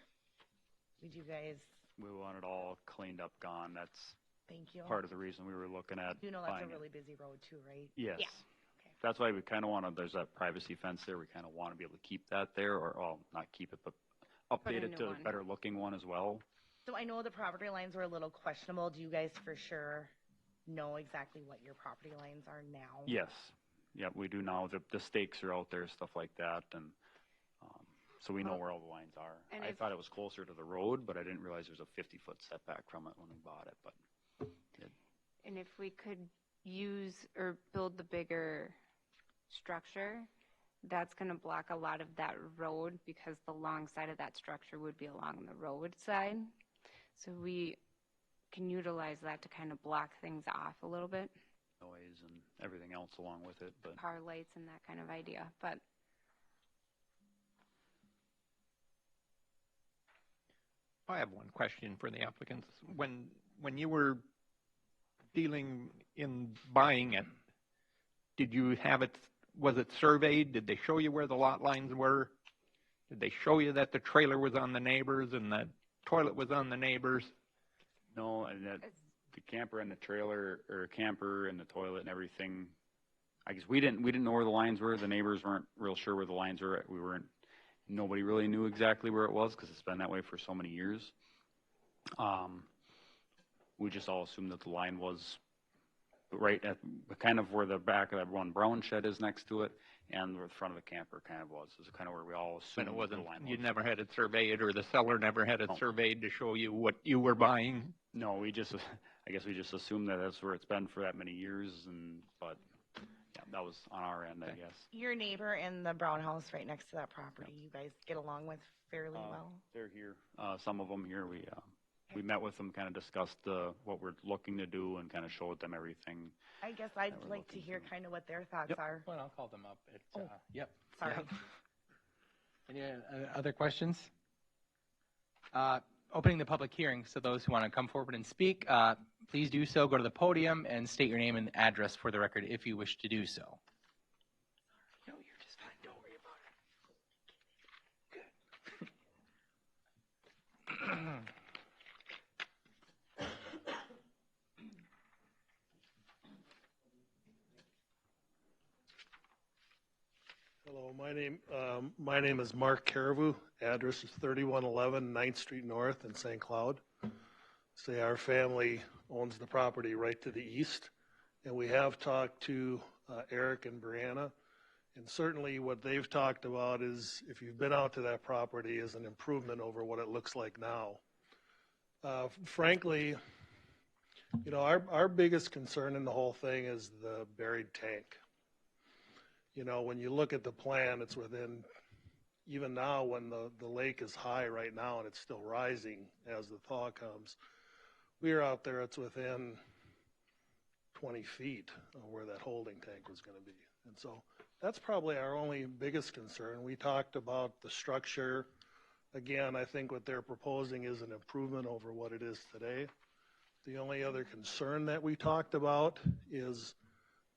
did you guys, We want it all cleaned up, gone. That's thank you. part of the reason we were looking at You know that's buying a it. really busy road too, right? Yes. Yeah. That's why we kind of want to, there's that privacy fence there. We kind of want to be able to keep that there, or, well, not keep it, but Put a update it new to one. a better looking one as well. So I know the property lines were a little questionable. Do you guys for sure know exactly what your property lines are now? Yes. Yep, we do now. The stakes are out there, stuff like that, and so we know where all the lines are. And I if- thought it was closer to the road, but I didn't realize there's a 50-foot setback from it when we bought it, but And if we could use or build the bigger structure, that's going to block a lot of that road because the long side of that structure would be along the road side. So we can utilize that to kind of block things off a little bit, noise and everything else along with it, but car lights and that kind of idea. But I have one question for the applicants. When you were dealing in buying it, did you have it, was it surveyed? Did they show you where the lot lines were? Did they show you that the trailer was on the neighbors and the toilet was on the neighbors? no, and that the camper and the trailer, or camper and the toilet and everything, I guess we didn't know where the lines were. The neighbors weren't real sure where the lines were. Nobody really knew exactly where it was because it's been that way for so many years. We just all assumed that the line was right at kind of where the back of that one brown shed is next to it, and where the front of the camper kind of was. This is kind of where we all assumed And it wasn't, the line you was. never had it surveyed, or the seller never had it No. surveyed to show you what you were buying? No, I guess we just assumed that that's where it's been for that many years, but yeah, that was on our end, I guess. Your neighbor in the brown house right next to that property, you guys get along with fairly well? They're here. Some of them here. We met with them, kind of discussed what we're looking to do, and kind of showed them everything. I guess I'd we're like to looking hear to. kind of what their thoughts Yep. are. Well, I'll call them up. Yep. Sorry. Yep. Any other questions? Opening the public hearing, so those who want to come forward and speak, please do so. Go to the podium and state your name and address for the record if you wish to do so. No, you're just fine. Don't worry about it. Good. Hello, my name is Mark Caribou. Address is 3111 9th Street North in St. Cloud. Say our family owns the property right to the east, and we have talked to Eric and Brianna, and certainly what they've talked about is, if you've been out to that property, is an improvement over what it looks like now. Frankly, you know, our biggest concern in the whole thing is the buried tank. You know, when you look at the plan, it's within, even now when the lake is high right now and it's still rising as the thaw comes, we are out there, it's within 20 feet of where that holding tank was going to be. And so that's probably our only biggest concern. We talked about the structure. Again, I think what they're proposing is an improvement over what it is today. The only other concern that we talked about is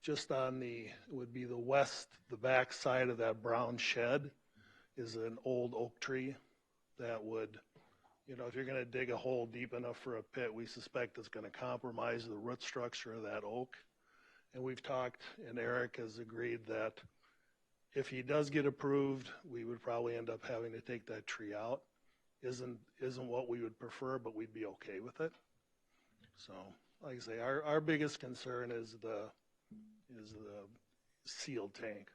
just on would be the back side of that brown shed is an old oak tree that would, you know, if you're going to dig a hole deep enough for a pit, we suspect it's going to compromise the root structure of that oak. And we've talked, and Eric has agreed that if he does get approved, we would probably end up having to take that tree out. Isn't what we would prefer, but we'd be okay with it. So, like I say, our biggest concern is the sealed tank.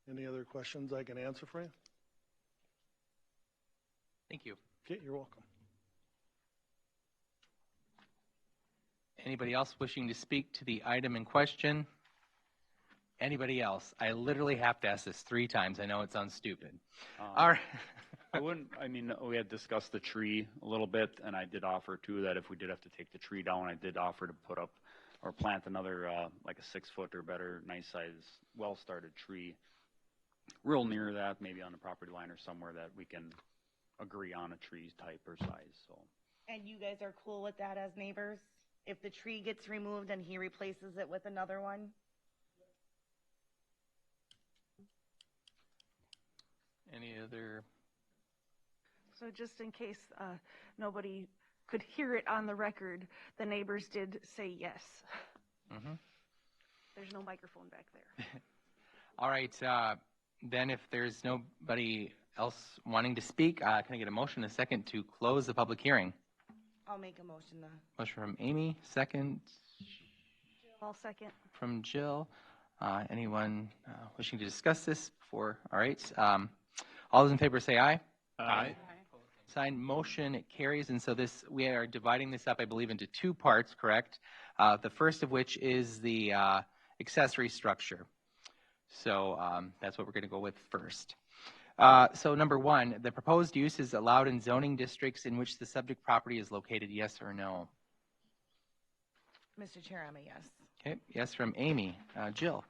Any other questions I can answer for you? Thank you. Okay, you're welcome. Anybody else wishing to speak to the item in question? Anybody else? I literally have to ask this 3 times. I know it sounds stupid. All right. We had discussed the tree a little bit, and I did offer too that if we did have to take the tree down, I did offer to put up or plant another, like a 6-foot or better, nice size, well-started tree real near that, maybe on the property line or somewhere that we can agree on a tree type or size, so. And you guys are cool with that as neighbors? If the tree gets removed and he replaces it with another one? Any other? So just in case nobody could hear it on the record, the neighbors did say yes. Mm-hmm. There's no microphone back there. All right. Then if there's nobody else wanting to speak, can I get a motion, a second, to close the public hearing? I'll make a motion to. Motion from Amy, second. I'll second. From Jill. Anyone wishing to discuss this before? All right. All those in favor say aye. Aye. Signed, motion carries, and so we are dividing this up, I believe, into 2 parts, correct? The first of which is the accessory structure. So that's what we're going to go with first. So number 1, the proposed use is allowed in zoning districts in which the subject property is located, yes or no? Mr. Chair, I'm a yes. Okay, yes from Amy. Jill?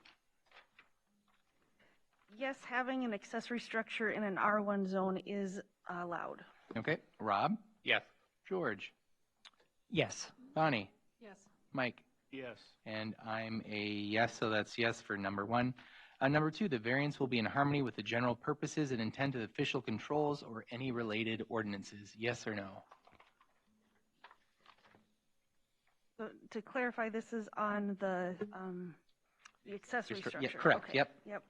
Yes, having an accessory structure in an R1 zone is allowed. Okay, Rob? Yes. George? Yes. Bonnie? Yes. Mike? Yes. And I'm a yes, so that's yes for number 1. Number 2, the variance will be in harmony with the general purposes and intent of the official controls or any related ordinances, yes or no? So to clarify, this is on the accessory structure. Yeah, correct, Okay. yep. Yep.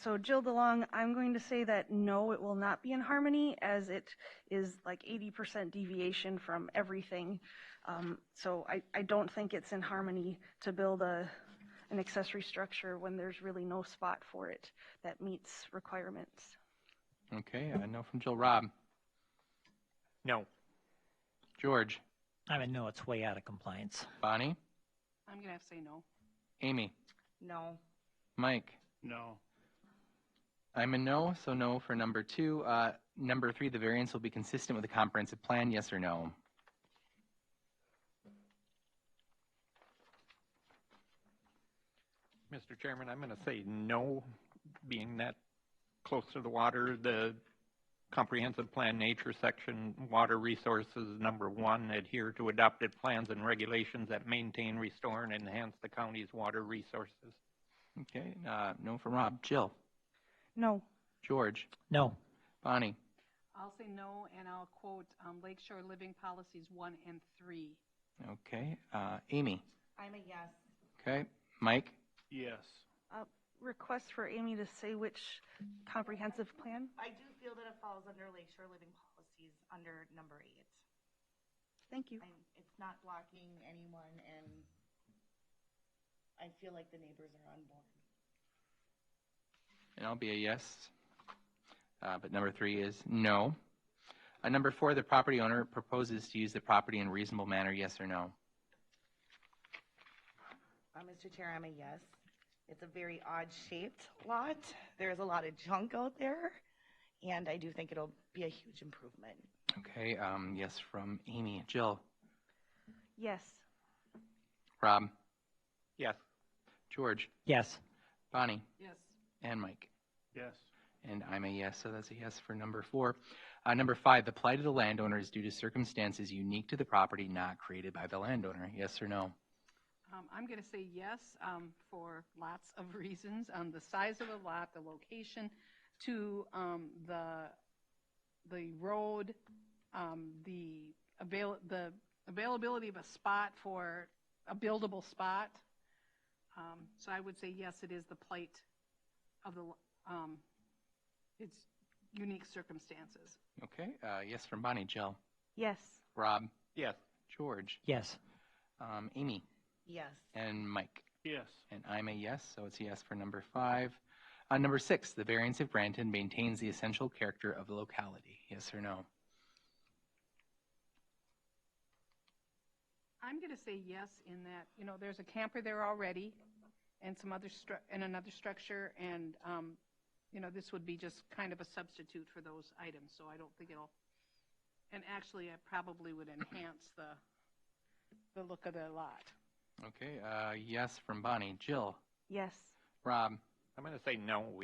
So Jill DeLong, I'm going to say that no, it will not be in harmony, as it is like 80% deviation from everything. So I don't think it's in harmony to build an accessory structure when there's really no spot for it that meets requirements. Okay, no from Jill. Rob? No. George? I would know it's way out of compliance. Bonnie? I'm going to have to say no. Amy? No. Mike? No. I'm a no, so no for number 2. Number 3, the variance will be consistent with the comprehensive plan, yes or no? Mr. Chairman, I'm going to say no, being that close to the water. The comprehensive plan nature section, water resources, number 1, adhere to adopted plans and regulations that maintain, restore, and enhance the county's water resources. Okay, no from Rob. Jill? No. George? No. Bonnie? I'll say no, and I'll quote Lakeshore Living Policies 1 and 3. Okay, Amy? I'm a yes. Okay, Mike? Yes. Request for Amy to say which comprehensive plan? I do feel that it falls under Lakeshore Living Policies under number 8. Thank you. It's not blocking anyone, and I feel like the neighbors are on board. And I'll be a yes, but number 3 is no. Number 4, the property owner proposes to use the property in a reasonable manner, yes or no? Mr. Chair, I'm a yes. It's a very odd-shaped lot. There's a lot of junk out there, and I do think it'll be a huge improvement. Okay, yes from Amy. Jill? Yes. Rob? Yes. George? Yes. Bonnie? Yes. And Mike? Yes. And I'm a yes, so that's a yes for number 4. Number 5, the plight of the landowner is due to circumstances unique to the property not created by the landowner, yes or no? I'm going to say yes for lots of reasons. The size of the lot, the location to the road, the availability of a spot for a buildable spot. So I would say yes, it is the plight of the its unique circumstances. Okay, yes from Bonnie. Jill? Yes. Rob? Yes. George? Yes. Amy? Yes. And Mike? Yes. And I'm a yes, so it's a yes for number 5. Number 6, the variance if granted maintains the essential character of the locality. Yes or no? I'm going to say yes in that, there's a camper there already and some other another structure, and, this would be just kind of a substitute for those items, so I don't think it'll, and actually it probably would enhance the look of the lot. Okay, yes from Bonnie. Jill? Yes. Rob? I'm going to say no.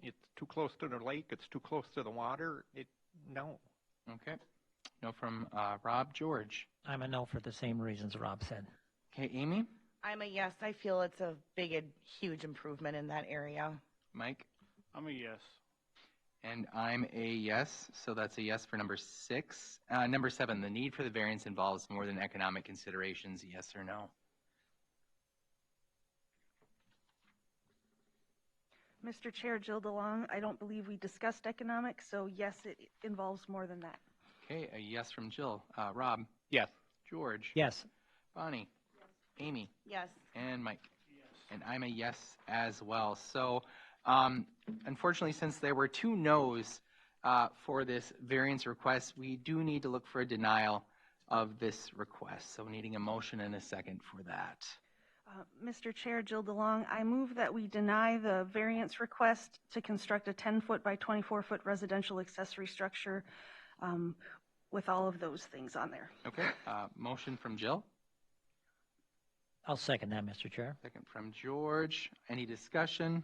It's too close to the lake. It's too close to the water. No. Okay. No from Rob. George? I'm a no for the same reasons Rob said. Okay, Amy? I'm a yes. I feel it's a big and huge improvement in that area. Mike? I'm a yes. And I'm a yes, so that's a yes for number 6. Number 7, the need for the variance involves more than economic considerations. Yes or no? Mr. Chair, Jill DeLong, I don't believe we discussed economics, so yes, it involves more than that. Okay, a yes from Jill. Rob? Yes. George? Yes. Bonnie? Yes. Amy? Yes. And Mike? Yes. And I'm a yes as well. So unfortunately, since there were 2 no's for this variance request, we do need to look for a denial of this request. So needing a motion and a second for that. Mr. Chair, Jill DeLong, I move that we deny the variance request to construct a 10-foot by 24-foot residential accessory structure with all of those things on there. Okay, motion from Jill. I'll second that, Mr. Chair. Second from George. Any discussion?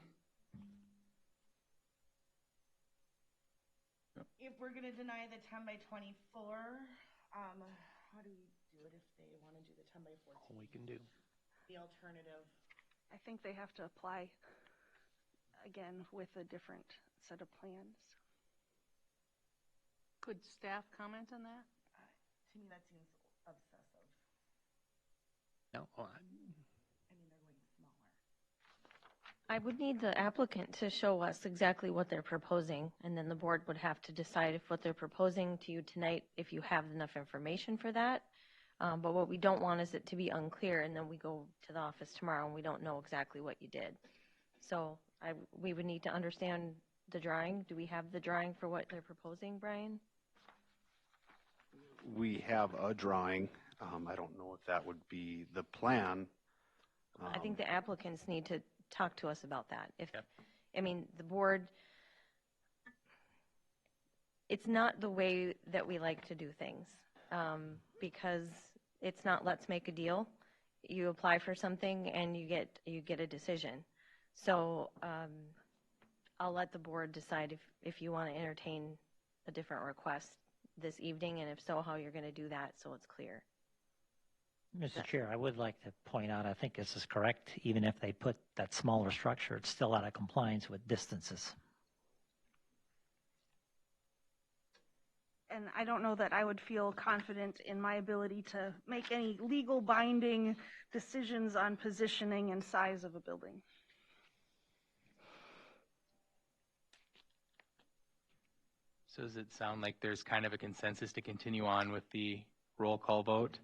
If we're going to deny the 10 by 24, how do we do it if they want to do the 10 by 14? All we can do. The alternative. I think they have to apply again with a different set of plans. Could staff comment on that? To me, that seems obsessive. No. I mean, they're going smaller. I would need the applicant to show us exactly what they're proposing, and then the board would have to decide if what they're proposing to you tonight, if you have enough information for that. But what we don't want is it to be unclear, and then we go to the office tomorrow and we don't know exactly what you did. So we would need to understand the drawing. Do we have the drawing for what they're proposing, Brian? We have a drawing. I don't know if that would be the plan. I think the applicants need to talk to us about that. I mean, the board, it's not the way that we like to do things, because it's not let's make a deal. You apply for something and you get a decision. So I'll let the board decide if you want to entertain a different request this evening, and if so, how you're going to do that so it's clear. Mr. Chair, I would like to point out, I think this is correct. Even if they put that smaller structure, it's still out of compliance with distances. And I don't know that I would feel confident in my ability to make any legal binding decisions on positioning and size of a building. So does it sound like there's kind of a consensus to continue on with the roll call vote?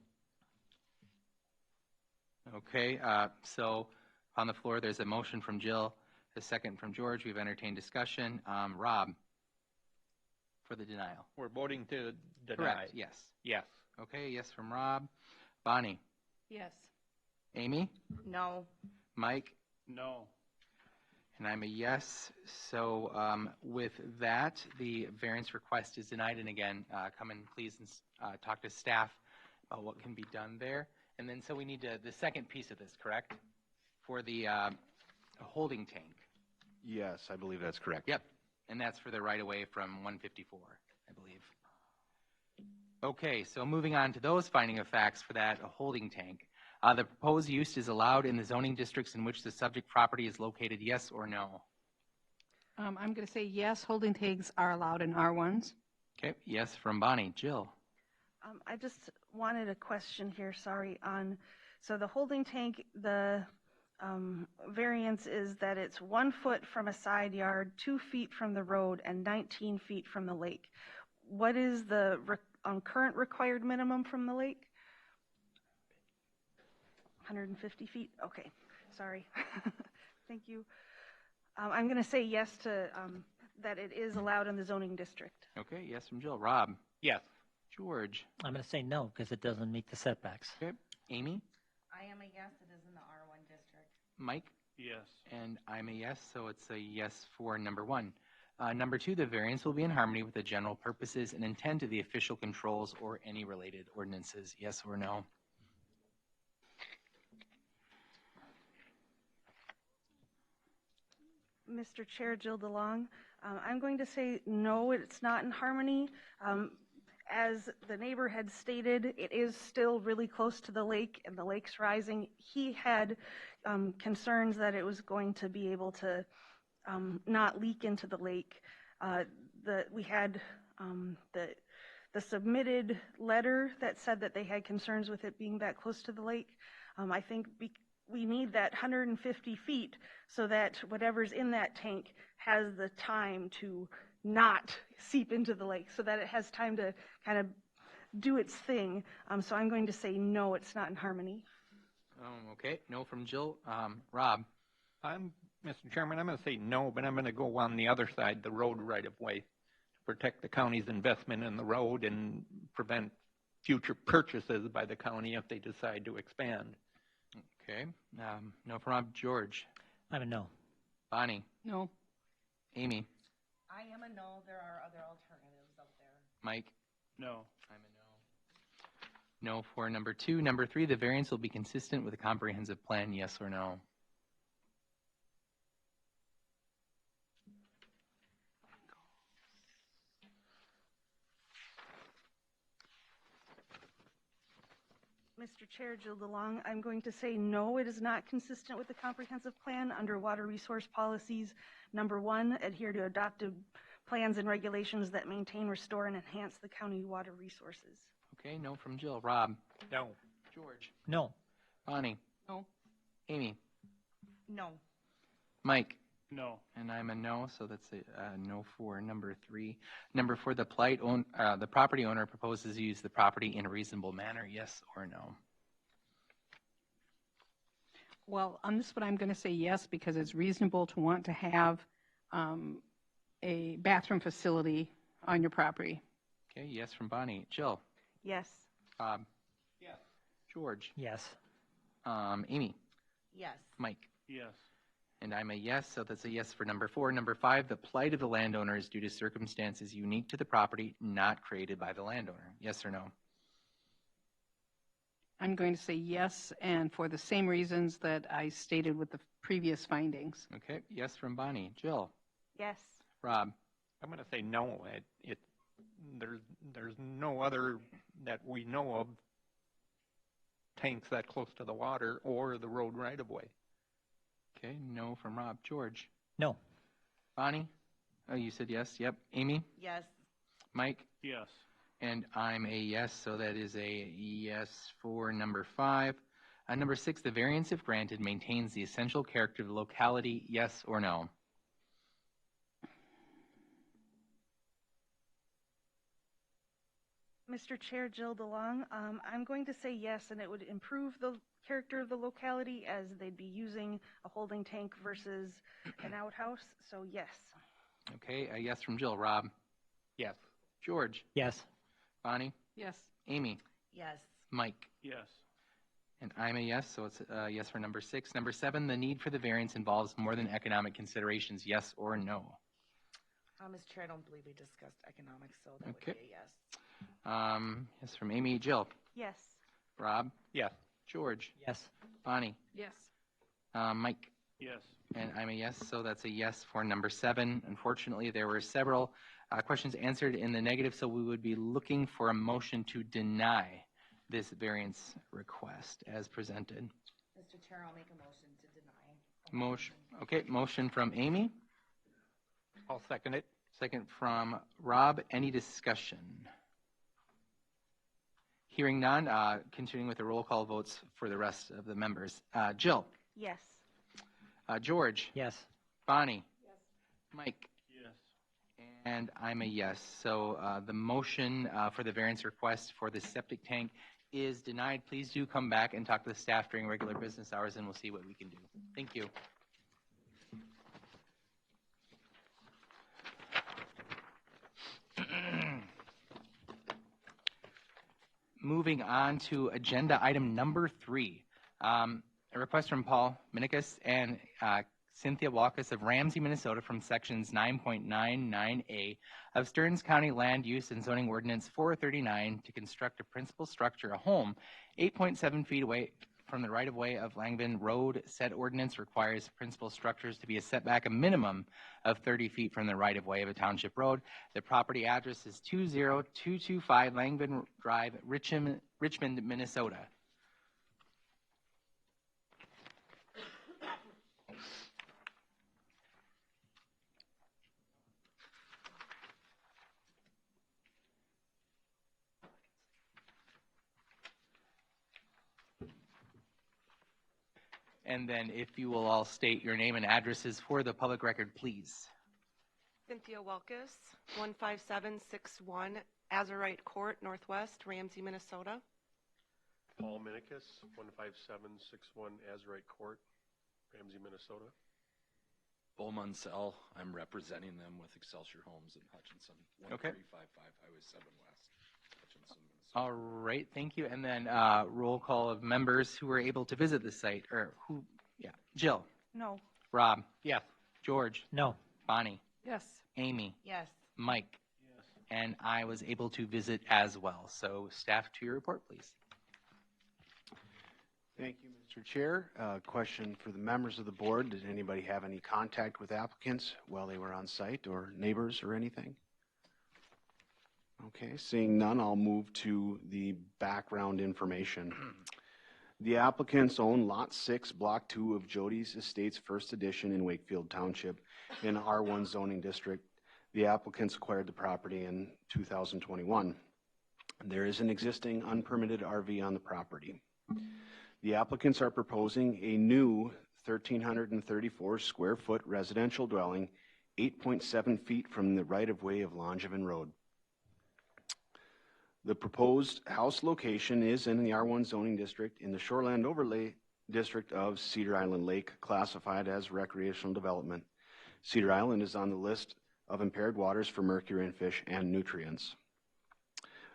Okay, so on the floor, there's a motion from Jill, a second from George. We've entertained discussion. Rob, for the denial. We're voting to deny. Correct, yes. Yes. Okay, yes from Rob. Bonnie? Yes. Amy? No. Mike? No. And I'm a yes. So with that, the variance request is denied. And again, come and please talk to staff about what can be done there. And then so we need the second piece of this, correct? For the holding tank. Yes, I believe that's correct. Yep. And that's for the right-of-way from 154, I believe. Okay, so moving on to those finding of facts for that holding tank. The proposed use is allowed in the zoning districts in which the subject property is located, yes or no? I'm going to say yes, holding tanks are allowed in R1s. Okay, yes from Bonnie. Jill? I just wanted a question here, sorry, on, so the holding tank, the variance is that it's 1 foot from a side yard, 2 feet from the road, and 19 feet from the lake. What is the current required minimum from the lake? 150 feet? Okay, sorry. Thank you. I'm going to say yes to that it is allowed in the zoning district. Okay, yes from Jill. Rob? Yes. George? I'm going to say no because it doesn't meet the setbacks. Okay. Amy? I am a yes, it is in the R1 district. Mike? Yes. And I'm a yes, so it's a yes for number 1. Number 2, the variance will be in harmony with the general purposes and intent of the official controls or any related ordinances. Yes or no? Mr. Chair, Jill DeLong, I'm going to say no, it's not in harmony. As the neighbor had stated, it is still really close to the lake and the lake's rising. He had concerns that it was going to be able to not leak into the lake. We had the submitted letter that said that they had concerns with it being that close to the lake. I think we need that 150 feet so that whatever's in that tank has the time to not seep into the lake, so that it has time to kind of do its thing. So I'm going to say no, it's not in harmony. Okay, no from Jill. Rob? Mr. Chairman, I'm going to say no, but I'm going to go on the other side, the road right-of-way, to protect the county's investment in the road and prevent future purchases by the county if they decide to expand. Okay, no from Rob. George? I'm a no. Bonnie? No. Amy? I am a no, there are other alternatives up there. Mike? No. I'm a no. No for number 2. Number 3, the variance will be consistent with a comprehensive plan. Yes or no? Mr. Chair, Jill DeLong, I'm going to say no, it is not consistent with the comprehensive plan under water resource policies. Number 1, adhere to adopted plans and regulations that maintain, restore, and enhance the county water resources. Okay, no from Jill. Rob? No. George? No. Bonnie? No. Amy? No. Mike? No. And I'm a no, so that's a no for number 3. Number 4, the property owner proposes to use the property in a reasonable manner. Yes or no? Well, on this one, I'm going to say yes, because it's reasonable to want to have a bathroom facility on your property. Okay, yes from Bonnie. Jill? Yes. Bob? Yes. George? Yes. Amy? Yes. Mike? Yes. And I'm a yes, so that's a yes for number 4. Number 5, the plight of the landowner is due to circumstances unique to the property, not created by the landowner. Yes or no? I'm going to say yes, and for the same reasons that I stated with the previous findings. Okay, yes from Bonnie. Jill? Yes. Rob? I'm going to say no. There's no other that we know of tanks that close to the water or the road right-of-way. Okay, no from Rob. George? No. Bonnie? Oh, you said yes. Yep. Amy? Yes. Mike? Yes. And I'm a yes, so that is a yes for number 5. Number 6, the variance, if granted, maintains the essential character of the locality. Yes or no? Mr. Chair, Jill DeLong, I'm going to say yes, and it would improve the character of the locality as they'd be using a holding tank versus an outhouse, so yes. Okay, a yes from Jill. Rob? Yes. George? Yes. Bonnie? Yes. Amy? Yes. Mike? Yes. And I'm a yes, so it's a yes for number 6. Number 7, the need for the variance involves more than economic considerations. Yes or no? Mr. Chair, I don't believe we discussed economics, so that Okay. would be a yes. Yes from Amy. Jill? Yes. Rob? Yes. George? Yes. Bonnie? Yes. Mike? Yes. And I'm a yes, so that's a yes for number 7. Unfortunately, there were several questions answered in the negative, so we would be looking for a motion to deny this variance request as presented. Mr. Chair, I'll make a motion to deny. Motion. Okay, motion from Amy. I'll second it. Second from Rob. Any discussion? Hearing none, continuing with the roll call votes for the rest of the members. Jill? Yes. George? Yes. Bonnie? Yes. Mike? Yes. And I'm a yes. So the motion for the variance request for the septic tank is denied. Please do come back and talk to the staff during regular business hours, and we'll see what we can do. Thank you. moving on to agenda item number 3. A request from Paul Minikis and Cynthia Walkus of Ramsey, Minnesota from sections 9.99A of Stearns County Land Use and Zoning Ordinance 439 to construct a principal structure, a home, 8.7 feet away from the right-of-way of Langvin Road. Said ordinance requires principal structures to be a setback a minimum of 30 feet from the right-of-way of a township road. The property address is 20225 Langvin Drive, Richmond, Minnesota. And then if you will all state your name and addresses for the public record, please. Cynthia Welkus, 15761 Azurite Court, Northwest, Ramsey, Minnesota. Paul Minikis, 15761 Azurite Court, Ramsey, Minnesota. Bo Munsell, I'm representing them with Excelsior Homes in Hutchinson, 1355 Highway 7 West, Hutchinson, Minnesota. All right, thank you. And then roll call of members who were able to visit the site, or who, yeah. Jill? No. Rob? Yes. George? No. Bonnie? Yes. Amy? Yes. Mike? Yes. And I was able to visit as well. So staff, to your report, please. Thank you, Mr. Chair. Question for the members of the board. Did anybody have any contact with applicants while they were on site, or neighbors or anything? Okay, seeing none, I'll move to the background information. The applicants own Lot 6, Block 2 of Jody's Estates First Edition in Wakefield Township in R1 zoning district. The applicants acquired the property in 2021. There is an existing unpermitted RV on the property. The applicants are proposing a new 1,334 square foot residential dwelling, 8.7 feet from the right-of-way of Langevin Road. The proposed house location is in the R1 zoning district in the Shoreland Overlay District of Cedar Island Lake, classified as recreational development. Cedar Island is on the list of impaired waters for mercury in fish and nutrients.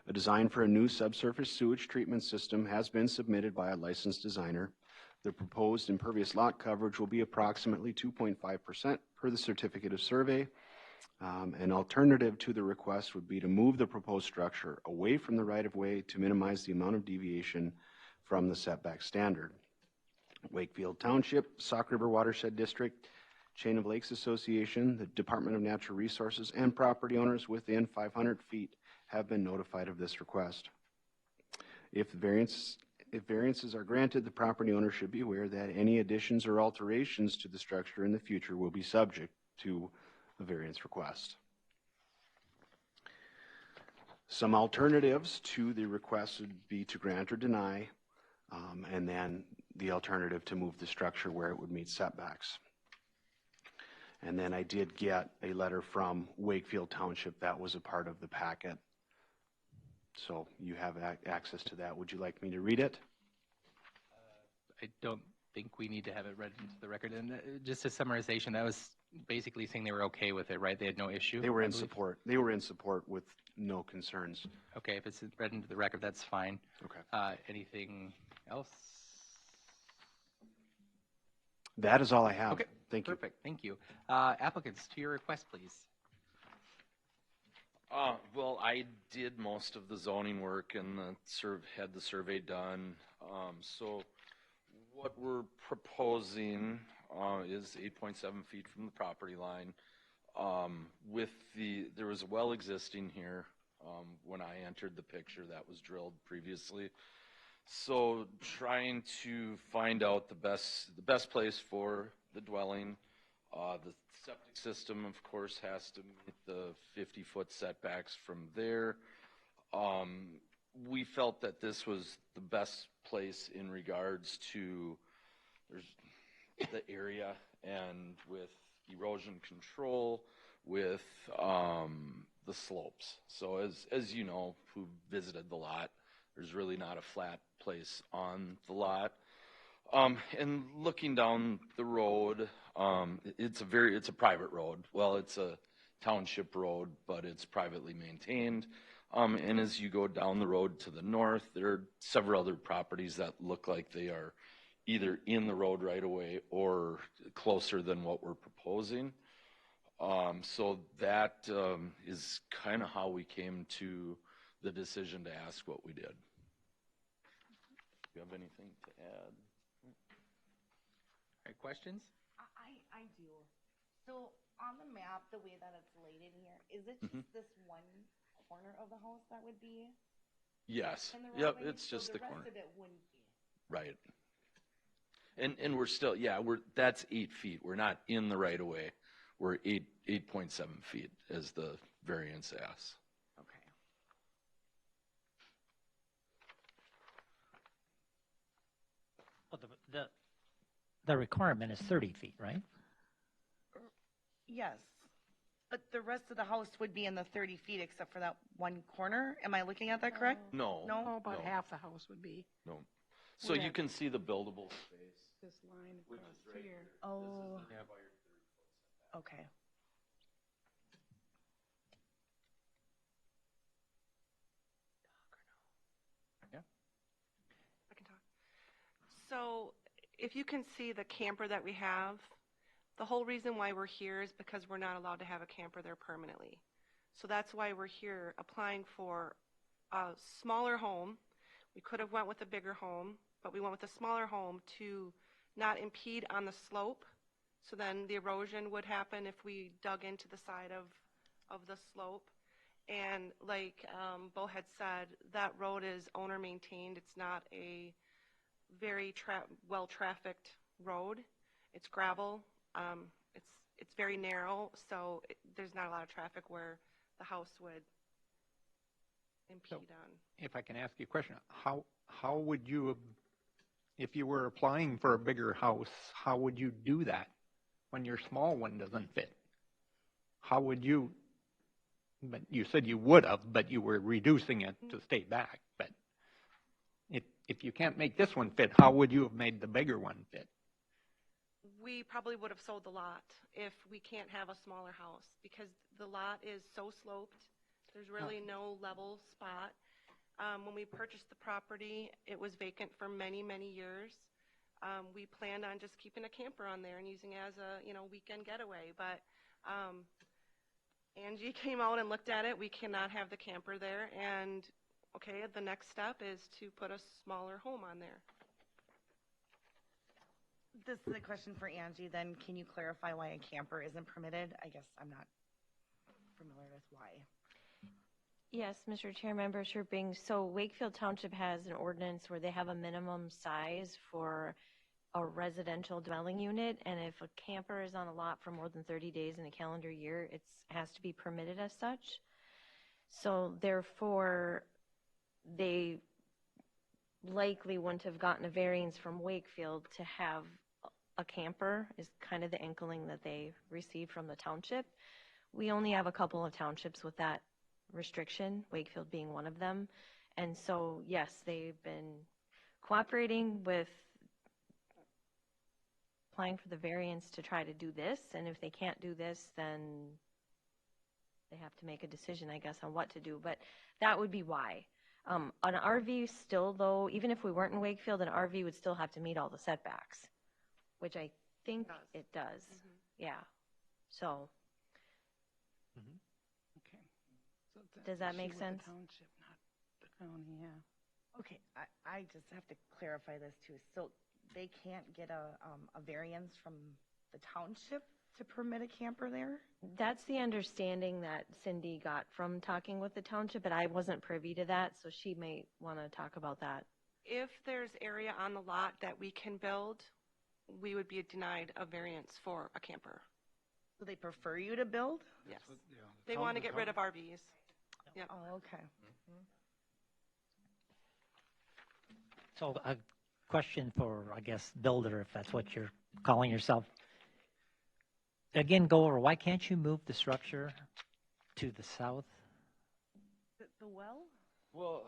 A design for a new subsurface sewage treatment system has been submitted by a licensed designer. The proposed impervious lot coverage will be approximately 2.5% per the certificate of survey. An alternative to the request would be to move the proposed structure away from the right-of-way to minimize the amount of deviation from the setback standard. Wakefield Township, Sauk River Watershed District, Chain of Lakes Association, the Department of Natural Resources, and property owners within 500 feet have been notified of this request. If variances are granted, the property owner should be aware that any additions or alterations to the structure in the future will be subject to a variance request. Some alternatives to the request would be to grant or deny, and then the alternative to move the structure where it would meet setbacks. And then I did get a letter from Wakefield Township that was a part of the packet. So you have access to that. Would you like me to read it? I don't think we need to have it read into the record. And just a summarization, that was basically saying they were okay with it, right? They had no issue? They were in support. They were in support with no concerns. Okay, if it's read into the record, that's fine. Okay. Anything else? That is all I have. Okay, thank you. Perfect, thank you. Applicants, to your request, please. Well, I did most of the zoning work and had the survey done. So what we're proposing is 8.7 feet from the property line. There was a well existing here when I entered the picture that was drilled previously. So trying to find out the best place for the dwelling. The septic system, of course, has to meet the 50-foot setbacks from there. We felt that this was the best place in regards to the area and with erosion control, with the slopes. So as you know, who visited the lot, there's really not a flat place on the lot. And looking down the road, it's a private road. Well, it's a township road, but it's privately maintained. And as you go down the road to the north, there are several other properties that look like they are either in the road right away or closer than what we're proposing. So that is kind of how we came to the decision to ask what we did. Do you have anything to add? All right, questions? I do. So on the map, the way that it's laid in here, is it just this one corner of the house that would be Yes. in the Yep, right way? it's just So the the rest corner. of it wouldn't be. Right. And we're still, that's 8 feet. We're not in the right of way. We're 8.7 feet as the variance asks. Okay. Well, the requirement is 30 feet, right? Yes. But the rest of the house would be in the 30 feet except for that one corner. Am I looking at that correct? No. No? Oh, about No. half the house would be No. So you can see the buildable space. this line Which across is right here. here. Oh. This is the required 30-foot setback. Okay. I can talk. So if you can see the camper that we have, the whole reason why we're here is because we're not allowed to have a camper there permanently. So that's why we're here applying for a smaller home. We could have went with a bigger home, but we went with a smaller home to not impede on the slope. So then the erosion would happen if we dug into the side of the slope. And like Bo had said, that road is owner maintained. It's not a very well trafficked road. It's gravel. It's very narrow, so there's not a lot of traffic where the house would impede on. If I can ask you a question, how would you, if you were applying for a bigger house, how would you do that when your small one doesn't fit? How would you, but you said you would have, but you were reducing it to stay back. But if you can't make this one fit, how would you have made the bigger one fit? We probably would have sold the lot if we can't have a smaller house because the lot is so sloped. There's really no level spot. When we purchased the property, it was vacant for many, many years. We planned on just keeping a camper on there and using it as a weekend getaway. But Angie came out and looked at it. We cannot have the camper there. And okay, the next step is to put a smaller home on there. This is a question for Angie then. Can you clarify why a camper isn't permitted? I guess I'm not familiar with why. Yes, Mr. Chair, Member Sherping. So Wakefield Township has an ordinance where they have a minimum size for a residential dwelling unit, and if a camper is on a lot for more than 30 days in a calendar year, it has to be permitted as such. So therefore, they likely wouldn't have gotten a variance from Wakefield to have a camper, is kind of the inkling that they received from the township. We only have a couple of townships with that restriction, Wakefield being one of them. And so, yes, they've been cooperating with applying for the variance to try to do this. And if they can't do this, then they have to make a decision, I guess, on what to do. But that would be why. An RV still, though, even if we weren't in Wakefield, an RV would still have to meet all the setbacks, which I think it does. Yeah. So. Okay. So it's Does that issue make with sense? The township, not the county, yeah. Okay, I just have to clarify this too. So they can't get a variance from the township to permit a camper there? That's the understanding that Cindy got from talking with the township, but I wasn't privy to that, so she may want to talk about that. If there's area on the lot that we can build, we would be denied a variance for a camper. Do they prefer you to build? Yes. They want to get rid of RVs. Yep. Oh, okay. So a question for, I guess, builder, if that's what you're calling yourself. Again, go over, why can't you move the structure to the south? The well? Well,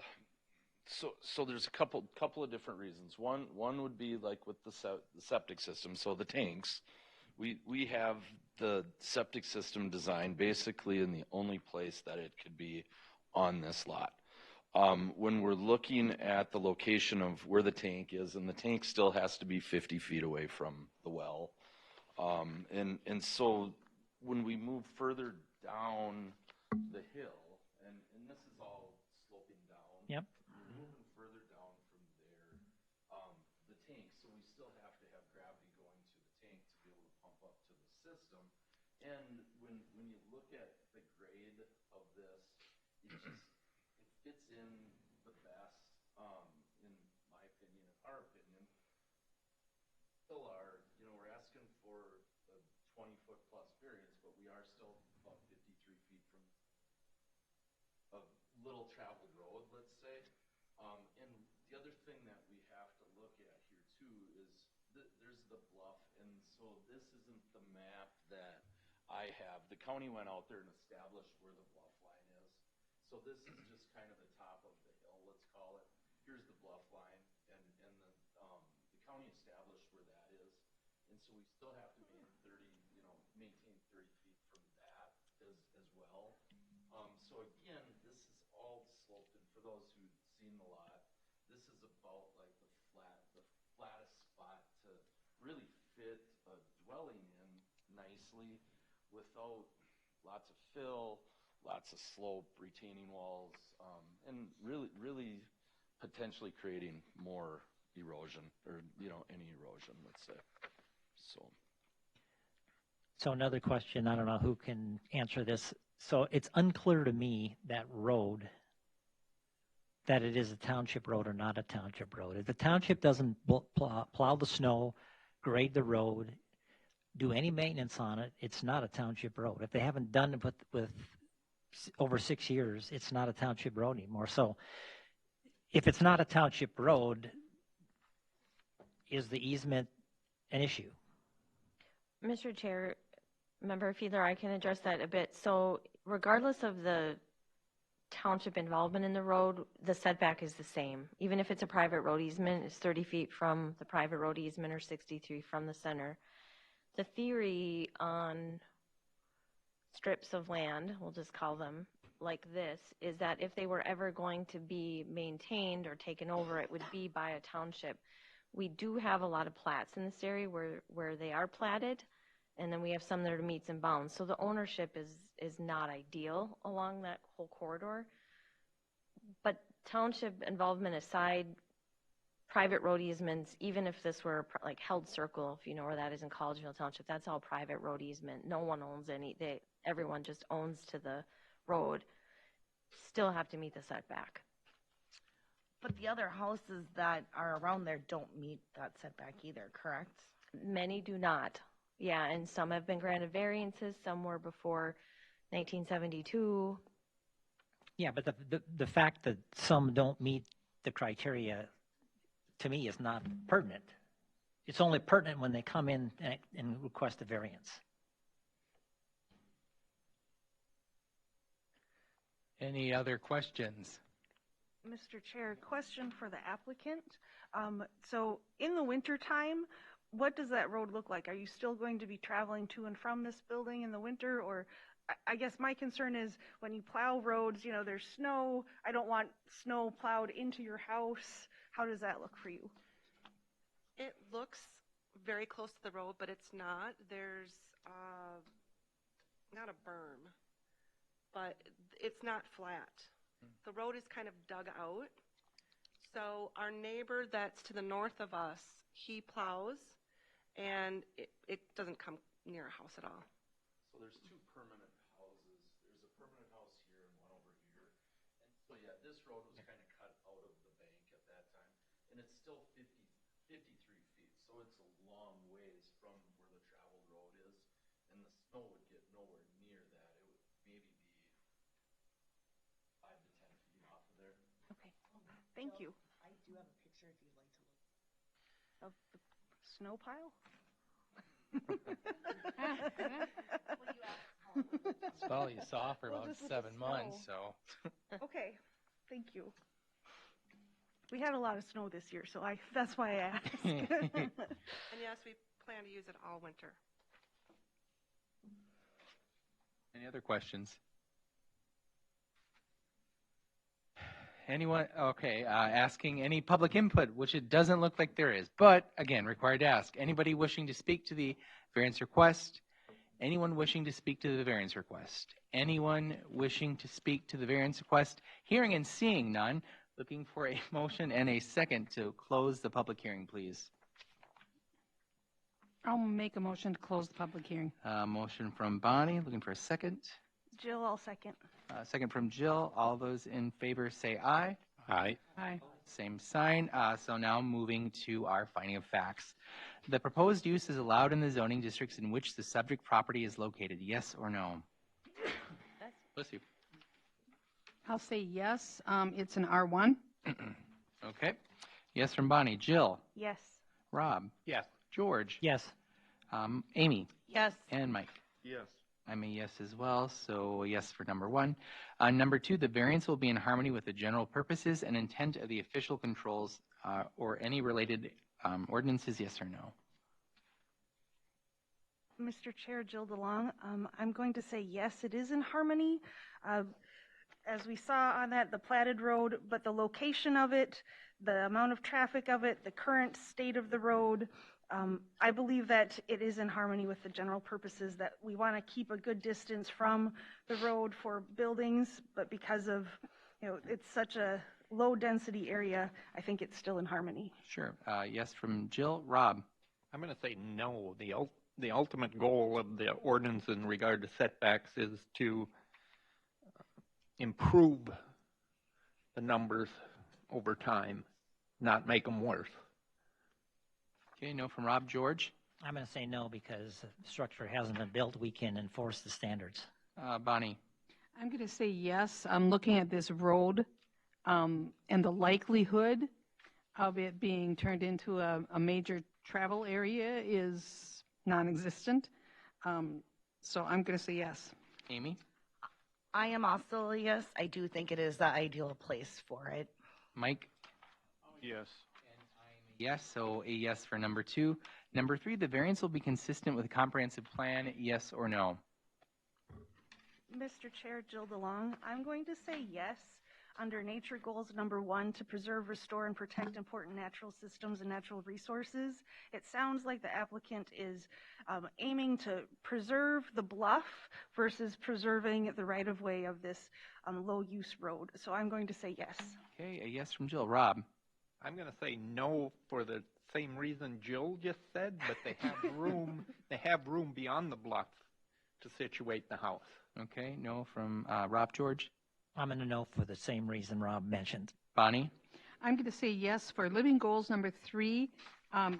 so there's a couple of different reasons. One would be like with the septic system, so the tanks. We have the septic system designed basically in the only place that it could be on this lot. When we're looking at the location of where the tank is, and the tank still has to be 50 feet away from the well. And so when we move further down the hill, and this is all sloping down. Yep. We're moving further down from there, the tank, so we still have to have gravity going to the tank to be able to pump up to the system. And when you look at the grade of this, it fits in the best, in my opinion, in our opinion. Still are, we're asking for a 20-foot plus variance, but we are still about 53 feet from a little traveled road, let's say. And the other thing that we have to look at here too is there's the bluff, and so this isn't the map that I have. The county went out there and established where the bluff line is. So this is just kind of the top of the hill, let's call it. Here's the bluff line, and the county established where that is. And so we still have to maintain 30 feet from that as well. So again, this is all sloped, and for those who've seen the lot, this is about like the flattest spot to really fit a dwelling in nicely without lots of fill, lots of slope, retaining walls, and really potentially creating more erosion, or any erosion, let's say. So another question, I don't know who can answer this. So it's unclear to me, that road, that it is a township road or not a township road. If the township doesn't plow the snow, grade the road, do any maintenance on it, it's not a township road. If they haven't done it with over 6 years, it's not a township road anymore. So if it's not a township road, is the easement an issue? Mr. Chair, Member Fiedler, I can address that a bit. So regardless of the township involvement in the road, the setback is the same. Even if it's a private road easement, it's 30 feet from the private road easement or 63 from the center. The theory on strips of land, we'll just call them like this, is that if they were ever going to be maintained or taken over, it would be by a township. We do have a lot of plats in this area where they are platted, and then we have some that are meets and bounds. So the ownership is not ideal along that whole corridor. But township involvement aside, private road easements, even if this were like Held Circle, if you know where that is in Collegeville Township, that's all private road easement. No one owns any, everyone just owns to the road, still have to meet the setback. But the other houses that are around there don't meet that setback either, correct? Many do not. Yeah, and some have been granted variances, some were before 1972. Yeah, but the fact that some don't meet the criteria, to me, is not pertinent. It's only pertinent when they come in and request a variance. Any other questions? Mr. Chair, question for the applicant. So in the wintertime, what does that road look like? Are you still going to be traveling to and from this building in the winter? Or I guess my concern is when you plow roads, there's snow. I don't want snow plowed into your house. How does that look for you? It looks very close to the road, but it's not. There's not a berm, but it's not flat. The road is kind of dug out. So our neighbor that's to the north of us, he plows, and it doesn't come near a house at all. So there's two permanent houses. There's a permanent house here and one over here. And so yeah, this road was kind of cut out of the bank at that time, and it's still 53 feet. So it's a long ways from where the traveled road is, and the snow would get nowhere near that. It would maybe be 5 to 10 feet off of there. Okay, thank you. I do have a picture if you'd like to look. Of the snow pile? That's all you saw for about just with 7 the months, snow. so. Okay, thank you. We had a lot of snow this year, so that's why I asked. And yes, we plan to use it all winter. Any other questions? Anyone? Okay, asking any public input, which it doesn't look like there is, but again, required to ask. Anybody wishing to speak to the variance request? Anyone wishing to speak to the variance request? Anyone wishing to speak to the variance request? Hearing and seeing none, looking for a motion and a second to close the public hearing, please. I'll make a motion to close the public hearing. Motion from Bonnie, looking for a second. Jill, I'll second. Second from Jill. All those in favor say aye. Aye. Aye. Same sign. So now moving to our finding of facts. The proposed use is allowed in the zoning districts in which the subject property is located. Yes or no? Bless you. I'll say yes. It's an R1. Okay. Yes from Bonnie. Jill. Yes. Rob. Yes. George. Yes. Amy. Yes. And Mike. Yes. I'm a yes as well, so a yes for number one. Number two, the variance will be in harmony with the general purposes and intent of the official controls or any related ordinances, yes or no? Mr. Chair, Jill DeLong, I'm going to say yes, it is in harmony. As we saw on that, the platted road, but the location of it, the amount of traffic of it, the current state of the road, I believe that it is in harmony with the general purposes that we want to keep a good distance from the road for buildings, but because of, it's such a low density area, I think it's still in harmony. Sure. Yes from Jill. Rob? I'm going to say no. The ultimate goal of the ordinance in regard to setbacks is to improve the numbers over time, not make them worse. Okay, no from Rob. George? I'm going to say no because the structure hasn't been built. We can enforce the standards. Bonnie? I'm going to say yes. I'm looking at this road, and the likelihood of it being turned into a major travel area is non-existent. So I'm going to say yes. Amy? I am also a yes. I do think it is the ideal place for it. Mike? Yes. Yes, so a yes for number two. Number three, the variance will be consistent with a comprehensive plan, yes or no? Mr. Chair, Jill DeLong, I'm going to say yes. Under nature goals number 1, to preserve, restore, and protect important natural systems and natural resources, it sounds like the applicant is aiming to preserve the bluff versus preserving the right-of-way of this low-use road. So I'm going to say yes. Okay, a yes from Jill. Rob? I'm going to say no for the same reason Jill just said, but they have room. They have room beyond the bluff to situate the house. Okay, no from Rob. George? I'm going to no for the same reason Rob mentioned. Bonnie? I'm going to say yes for living goals number 3.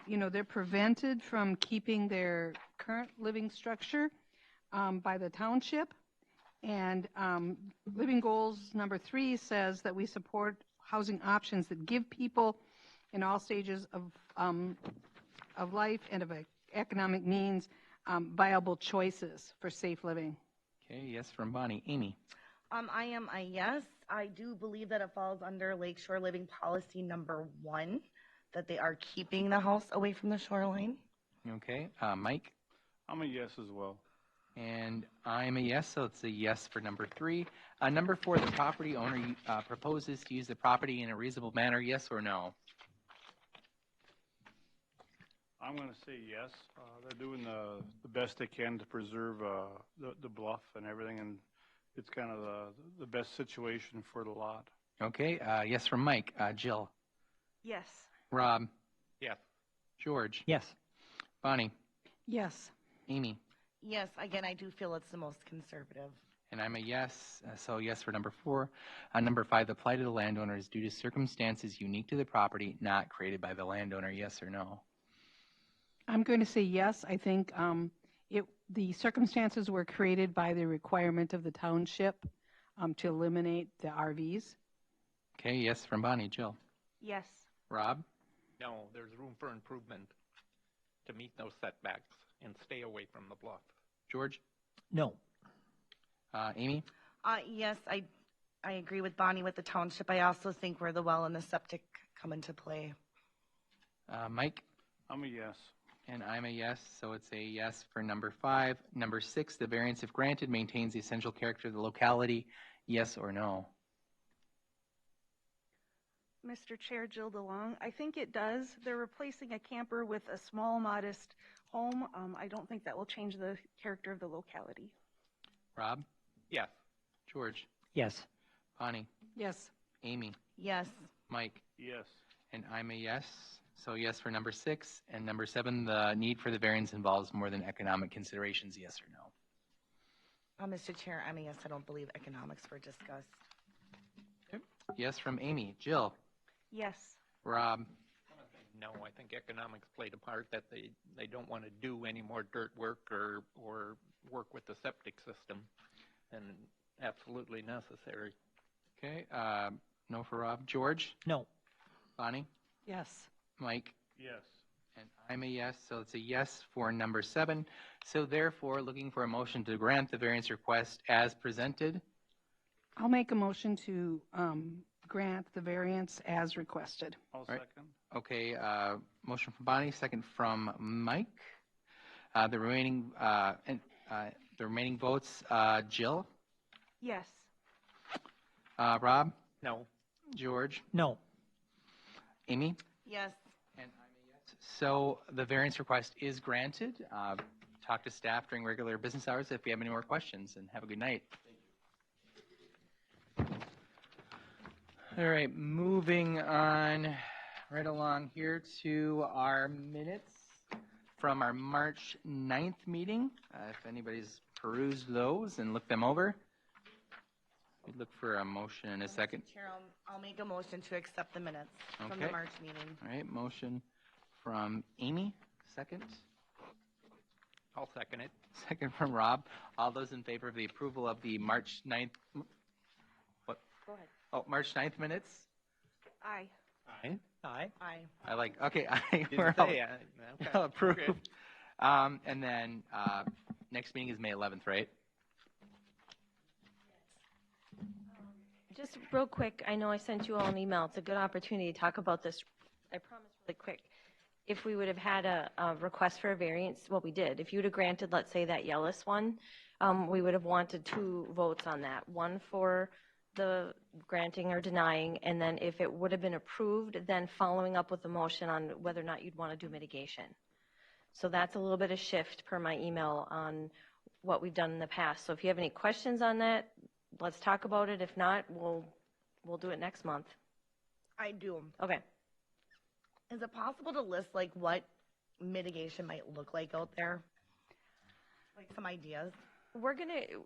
They're prevented from keeping their current living structure by the township. And living goals number 3 says that we support housing options that give people in all stages of life and of economic means viable choices for safe living. Okay, yes from Bonnie. Amy? I am a yes. I do believe that it falls under Lakeshore Living Policy number 1, that they are keeping the house away from the shoreline. Okay, Mike? I'm a yes as well. And I'm a yes, so it's a yes for number 3. Number 4, the property owner proposes to use the property in a reasonable manner, yes or no? I'm going to say yes. They're doing the best they can to preserve the bluff and everything, and it's kind of the best situation for the lot. Okay, yes from Mike. Jill? Yes. Rob? Yes. George? Yes. Bonnie? Yes. Amy? Yes, again, I do feel it's the most conservative. And I'm a yes, so yes for number 4. Number 5, the plight of the landowner is due to circumstances unique to the property, not created by the landowner, yes or no? I'm going to say yes. I think the circumstances were created by the requirement of the township to eliminate the RVs. Okay, yes from Bonnie. Jill? Yes. Rob? No, there's room for improvement to meet those setbacks and stay away from the bluff. George? No. Amy? Yes, I agree with Bonnie with the township. I also think where the well and the septic come into play. Mike? I'm a yes. And I'm a yes, so it's a yes for number 5. Number 6, the variance, if granted, maintains the essential character of the locality, yes or no? Mr. Chair, Jill DeLong. I think it does. They're replacing a camper with a small, modest home. I don't think that will change the character of the locality. Rob? Yes. George? Yes. Bonnie? Yes. Amy? Yes. Mike? Yes. And I'm a yes. So yes for number 6. And number 7, the need for the variance involves more than economic considerations, yes or no? Mr. Chair, I'm a yes. I don't believe economics were discussed. Yes from Amy. Jill? Yes. Rob? No, I think economics played a part that they don't want to do any more dirt work or work with the septic system, and absolutely necessary. Okay. No for Rob. George? No. Bonnie? Yes. Mike? Yes. And I'm a yes, so it's a yes for number 7. So therefore, looking for a motion to grant the variance request as presented. I'll make a motion to grant the variance as requested. I'll Right. second. Okay, motion from Bonnie, second from Mike. The remaining votes, Jill, Yes. Rob, No. George, No. Amy, Yes. and I'm a yes. So the variance request is granted. Talk to staff during regular business hours if you have any more questions, and have a good night. All right, moving on right along here to our minutes from our March 9th meeting. If anybody's perused those and looked them over, we'd look for a motion in a second. Mr. Chair, I'll make a motion to accept the minutes from the Okay. March meeting. All right, motion from Amy, second. I'll second it. Second from Rob. All those in favor of the approval of the March 9th, what? Go ahead. Oh, March 9th minutes? Aye. Aye. Aye. I like, okay, aye. Didn't We're say, all okay. approved. Okay. And then next meeting is May 11th, right? Just real quick, I know I sent you all an email. It's a good opportunity to talk about this. I promise really quick. If we would have had a request for a variance, well, we did. If you would have granted, let's say, that Yellis one, we would have wanted 2 votes on that. One for the granting or denying, and then if it would have been approved, then following up with a motion on whether or not you'd want to do mitigation. So that's a little bit of shift per my email on what we've done in the past. So if you have any questions on that, let's talk about it. If not, we'll do it next month. I do. Okay. Is it possible to list like what mitigation might look like out there? Like some ideas?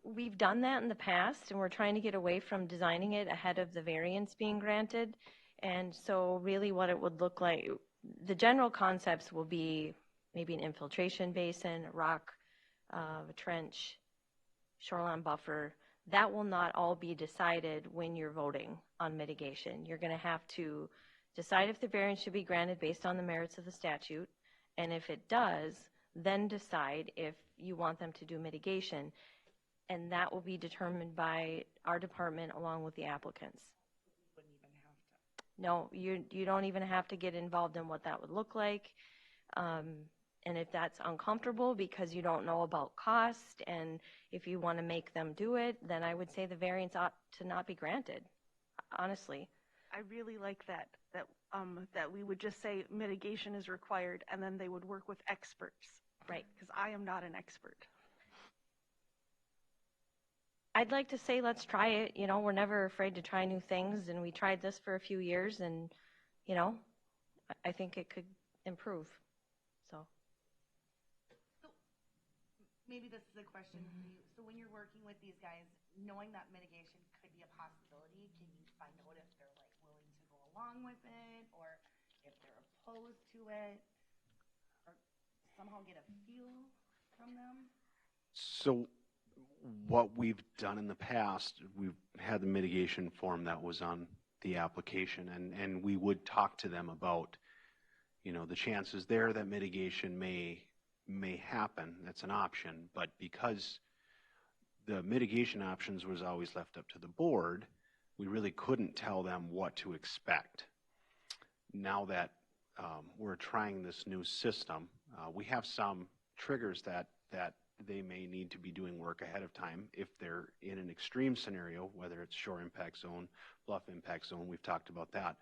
We've done that in the past, and we're trying to get away from designing it ahead of the variance being granted. And so really what it would look like, the general concepts will be maybe an infiltration basin, rock, a trench, shoreline buffer. That will not all be decided when you're voting on mitigation. You're going to have to decide if the variance should be granted based on the merits of the statute, and if it does, then decide if you want them to do mitigation, and that will be determined by our department along with the applicants. No, you don't even have to get involved in what that would look like, and if that's uncomfortable because you don't know about cost, and if you want to make them do it, then I would say the variance ought to not be granted, honestly. I really like that we would just say mitigation is required, and then they would work with experts. Right. Because I am not an expert. I'd like to say let's try it. You know, we're never afraid to try new things, and we tried this for a few years, and, you know, I think it could improve. So maybe this is a question for you. So when you're working with these guys, knowing that mitigation could be a possibility, can you find out if they're like willing to go along with it, or if they're opposed to it, or somehow get a feel from them? So what we've done in the past, we've had the mitigation form that was on the application, and we would talk to them about, you know, the chances there that mitigation may happen. That's an option, but because the mitigation options was always left up to the board, we really couldn't tell them what to expect. Now that we're trying this new system, we have some triggers that they may need to be doing work ahead of time if they're in an extreme scenario, whether it's shore impact zone, bluff impact zone. We've talked about that.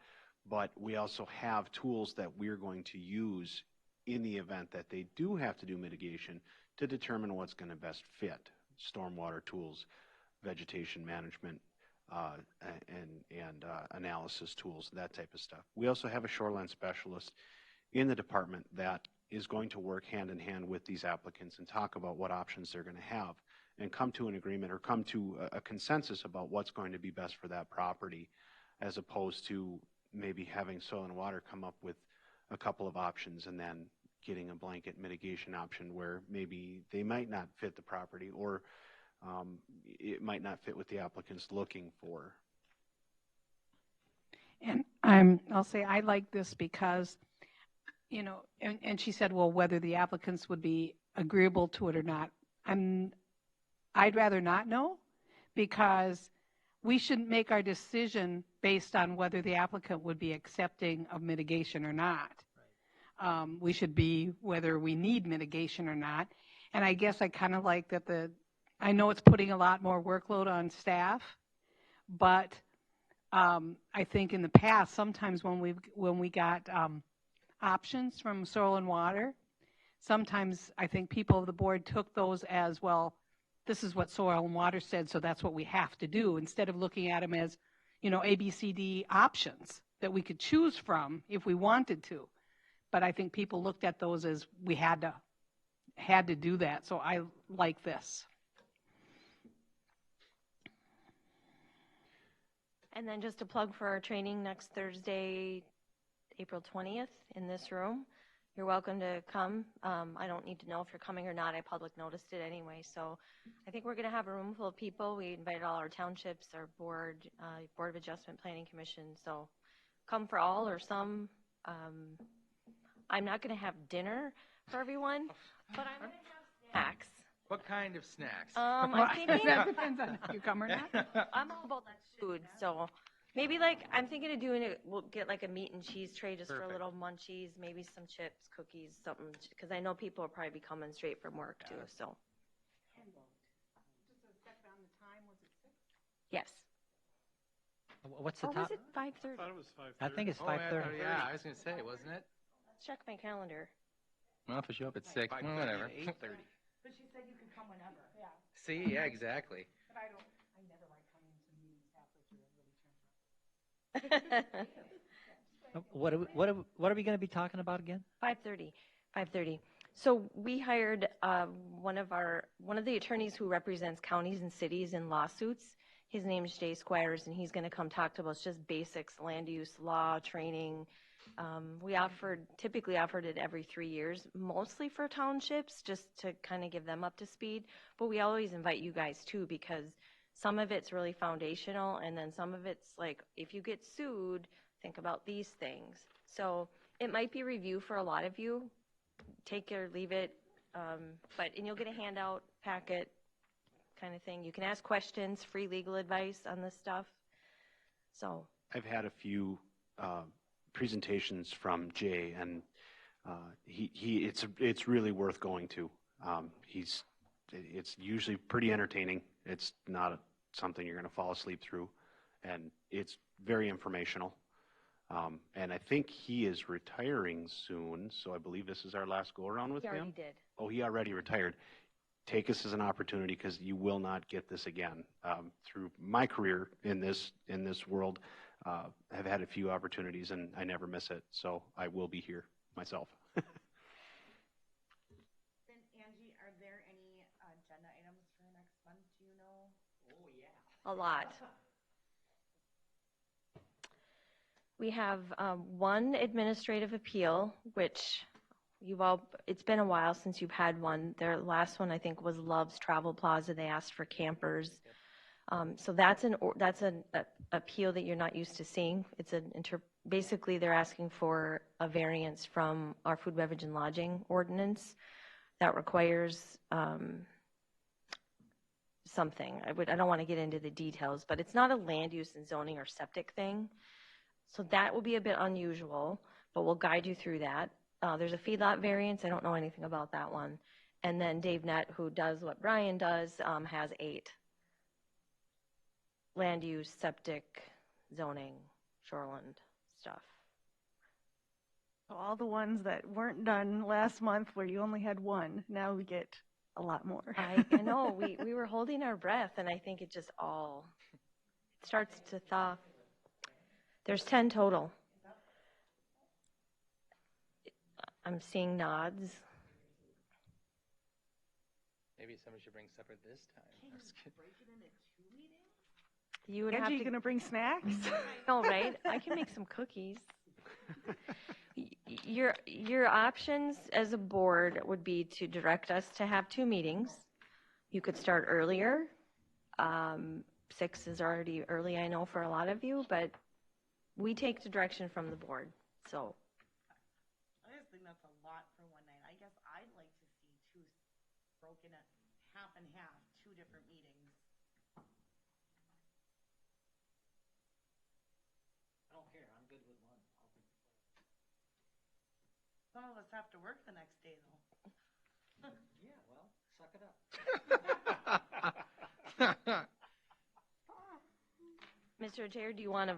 but we also have tools that we're going to use in the event that they do have to do mitigation to determine what's going to best fit. Stormwater tools, vegetation management, and analysis tools, that type of stuff. We also have a shoreline specialist in the department that is going to work hand in hand with these applicants and talk about what options they're going to have and come to an agreement or come to a consensus about what's going to be best for that property, as opposed to maybe having Soil and Water come up with a couple of options and then getting a blanket mitigation option where maybe they might not fit the property, or it might not fit what the applicant's looking for. And I'll say I like this because, you know, and she said, well, whether the applicants would be agreeable to it or not. I'd rather not know, because we shouldn't make our decision based on whether the applicant would be accepting of mitigation or not. We should be whether we need mitigation or not. And I guess I kind of like that I know it's putting a lot more workload on staff, but I think in the past, sometimes when we got options from Soil and Water, sometimes I think people of the board took those as, well, this is what Soil and Water said, so that's what we have to do, instead of looking at them as, you know, A, B, C, D options that we could choose from if we wanted to. But I think people looked at those as we had to do that. So I like this. And then just a plug for our training next Thursday, April 20th in this room. You're welcome to come. I don't need to know if you're coming or not. I public noticed it anyway. So I think we're going to have a room full of people. We invited all our townships, our board of Adjustment Planning Commission. So come for all or some. I'm not going to have dinner for everyone, but I'm going to have snacks. What kind of snacks? I'm thinking that depends on if you come or not. I'm all about that food, so maybe I'm thinking of doing it. We'll get like a meat and cheese tray just for a little munchies, maybe some chips, cookies, something, because I know people will probably be coming straight from work too. So. Yes. What's the or top? was it 5:30? I thought it was 5:30. I think it's 5:30. Yeah, I was going to say, wasn't it? Let's check my calendar. Well, if we show up at 6, well, whatever. 8:30. But she said you can come whenever. Yeah. See, yeah, exactly. But I never like coming to meetings halfway through. What are we going to be talking about again? 5:30. So we hired one of the attorneys who represents counties and cities in lawsuits. His name is Jay Squires, and he's going to come talk to us just basics, land use, law, training. We typically offered it every 3 years, mostly for townships, just to kind of give them up to speed. But we always invite you guys too, because some of it's really foundational, and then some of it's like, if you get sued, think about these things. So it might be review for a lot of you. Take it or leave it, and you'll get a handout packet kind of thing. You can ask questions, free legal advice on this stuff. So I've had a few presentations from Jay, and it's really worth going to. It's usually pretty entertaining. It's not something you're going to fall asleep through, and it's very informational. And I think he is retiring soon, so I believe this is our last go around with him. he already did. Oh, he already retired. Take this as an opportunity, because you will not get this again. Through my career in this world, I've had a few opportunities, and I never miss it. So I will be here myself. Then Angie, are there any agenda items for next month? Do you know? Oh yeah, a lot. We have one administrative appeal, which it's been a while since you've had one. Their last one, I think, was Love's Travel Plaza. They asked for campers. So that's an appeal that you're not used to seeing. Basically, they're asking for a variance from our food, beverage, and lodging ordinance that requires something. I don't want to get into the details, but it's not a land use and zoning or septic thing. So that will be a bit unusual, but we'll guide you through that. There's a feedlot variance. I don't know anything about that one. And then Dave Nett, who does what Brian does, has 8. Land use, septic, zoning, shoreland stuff. So all the ones that weren't done last month where you only had one, now we get a lot more. I know, we were holding our breath, and I think it just all it starts to thaw. There's 10 total. I'm seeing nods. Maybe somebody should bring supper this time. I'm just kidding. You would Angie, have you to. gonna bring snacks? No, right? I can make some cookies. Your options as a board would be to direct us to have 2 meetings. You could start earlier. 6 is already early, I know, for a lot of you, but we take the direction from the board, so. I just think that's a lot for one night. I guess I'd like to see 2 broken at half and half, 2 different meetings. I don't care, I'm good with one. Some of us have to work the next day, though. Yeah, well, suck it up. Mr. Chair, do you want to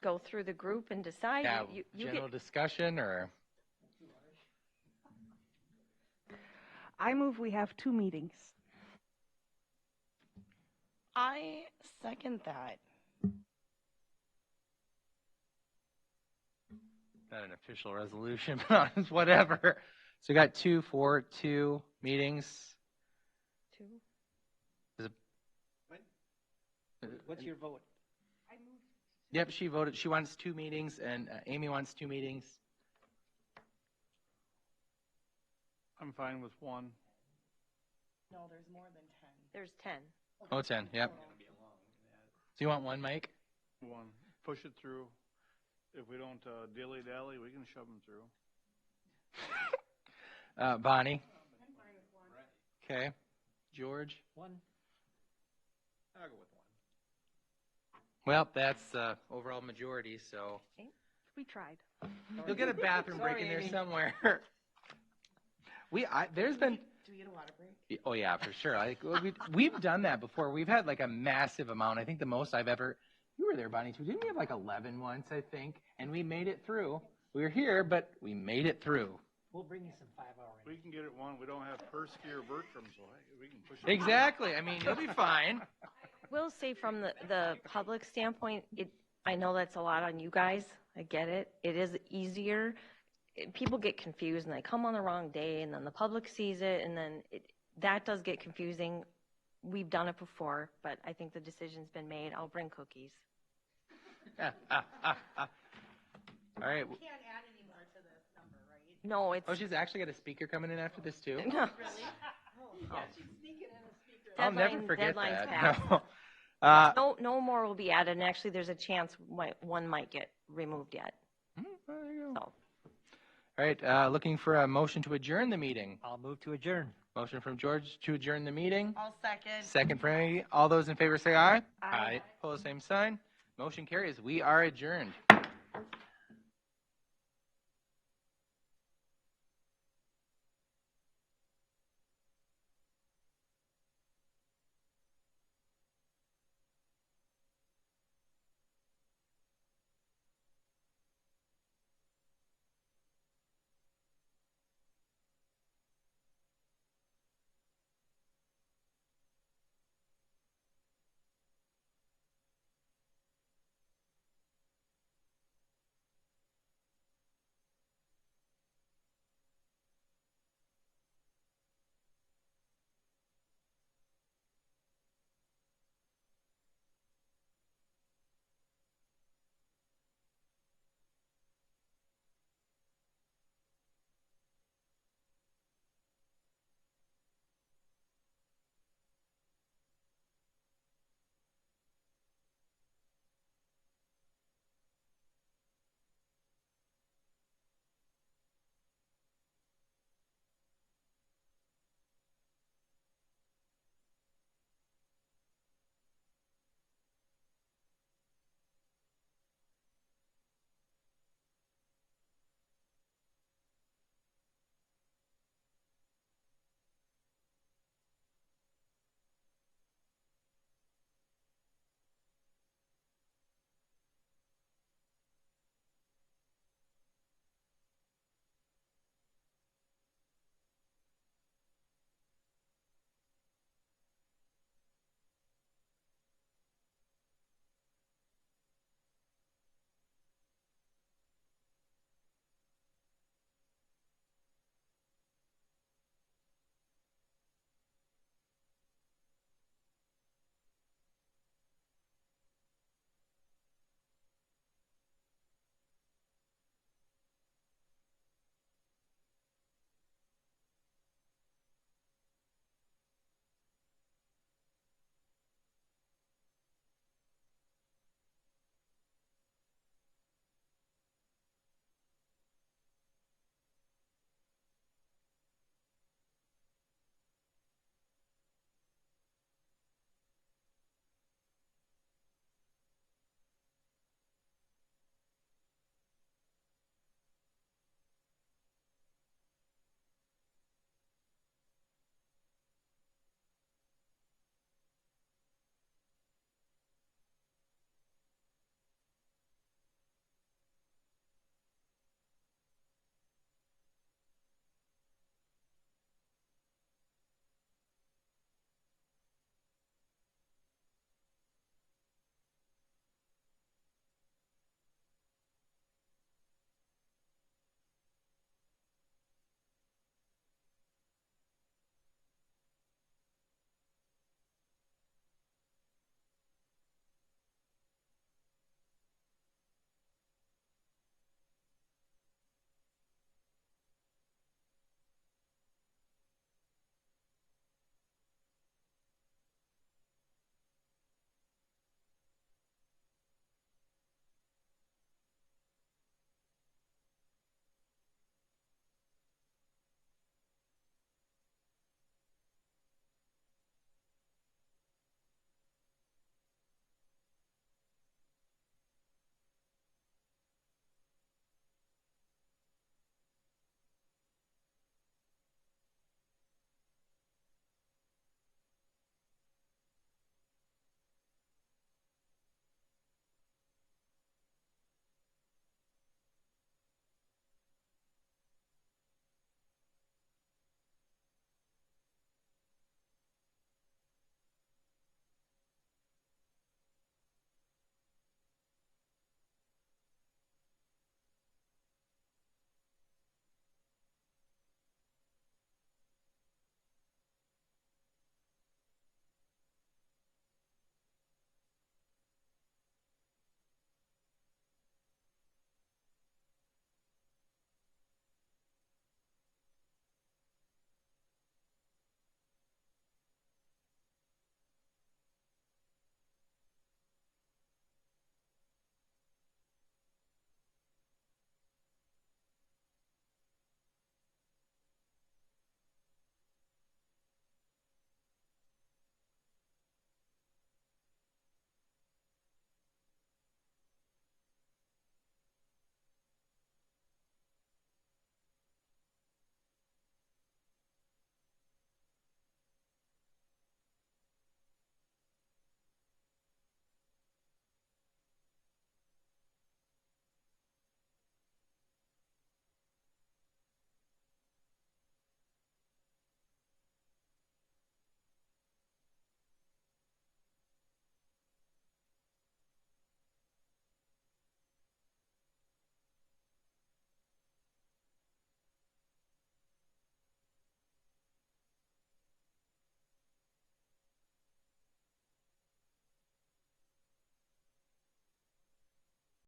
go through the group and decide? Yeah, You general discussion or? I move we have 2 meetings. I second that. Not an official resolution, but it's whatever. So we got 2, 4, 2 meetings. 2. What's your vote? Yep, she voted. She wants 2 meetings, and Amy wants 2 meetings. I'm fine with one. No, there's more than 10. There's 10. Oh, 10, yep. So you want 1, Mike? One. Push it through. If we don't dilly-dally, we can shove them through. Bonnie? Okay. George? 1. I'll go with 1. Well, that's overall majority, so We tried. you'll get a bathroom break in there somewhere. There's been. Do we get a water break? Oh yeah, for sure. We've done that before. We've had like a massive amount. I think the most I've ever. You were there, Bonnie, too. Didn't we have like 11 once? I think, and we made it through. We were here, but we made it through. We'll bring you some 5-hour. We can get it one. We don't have Persky or Bertram, so we can push it. Exactly. I mean, you'll be fine. We'll say from the public standpoint, I know that's a lot on you guys. I get it. It is easier. People get confused and they come on the wrong day, and then the public sees it, and then that does get confusing. We've done it before, but I think the decision's been made. I'll bring cookies. All right. We can't add any more to this number, right? No, it's. Oh, she's actually got a speaker coming in after this too. No. I'll never Deadline- forget deadline's that. passed. No. No more will be added, and actually, there's a chance one might get removed yet. There you go. So. All right. Looking for a motion to adjourn the meeting. I'll move to adjourn. Motion from George to adjourn the meeting. I'll second. Second from Amy. All those in favor say aye. Aye. Opposed, same sign. Motion carries. We are adjourned.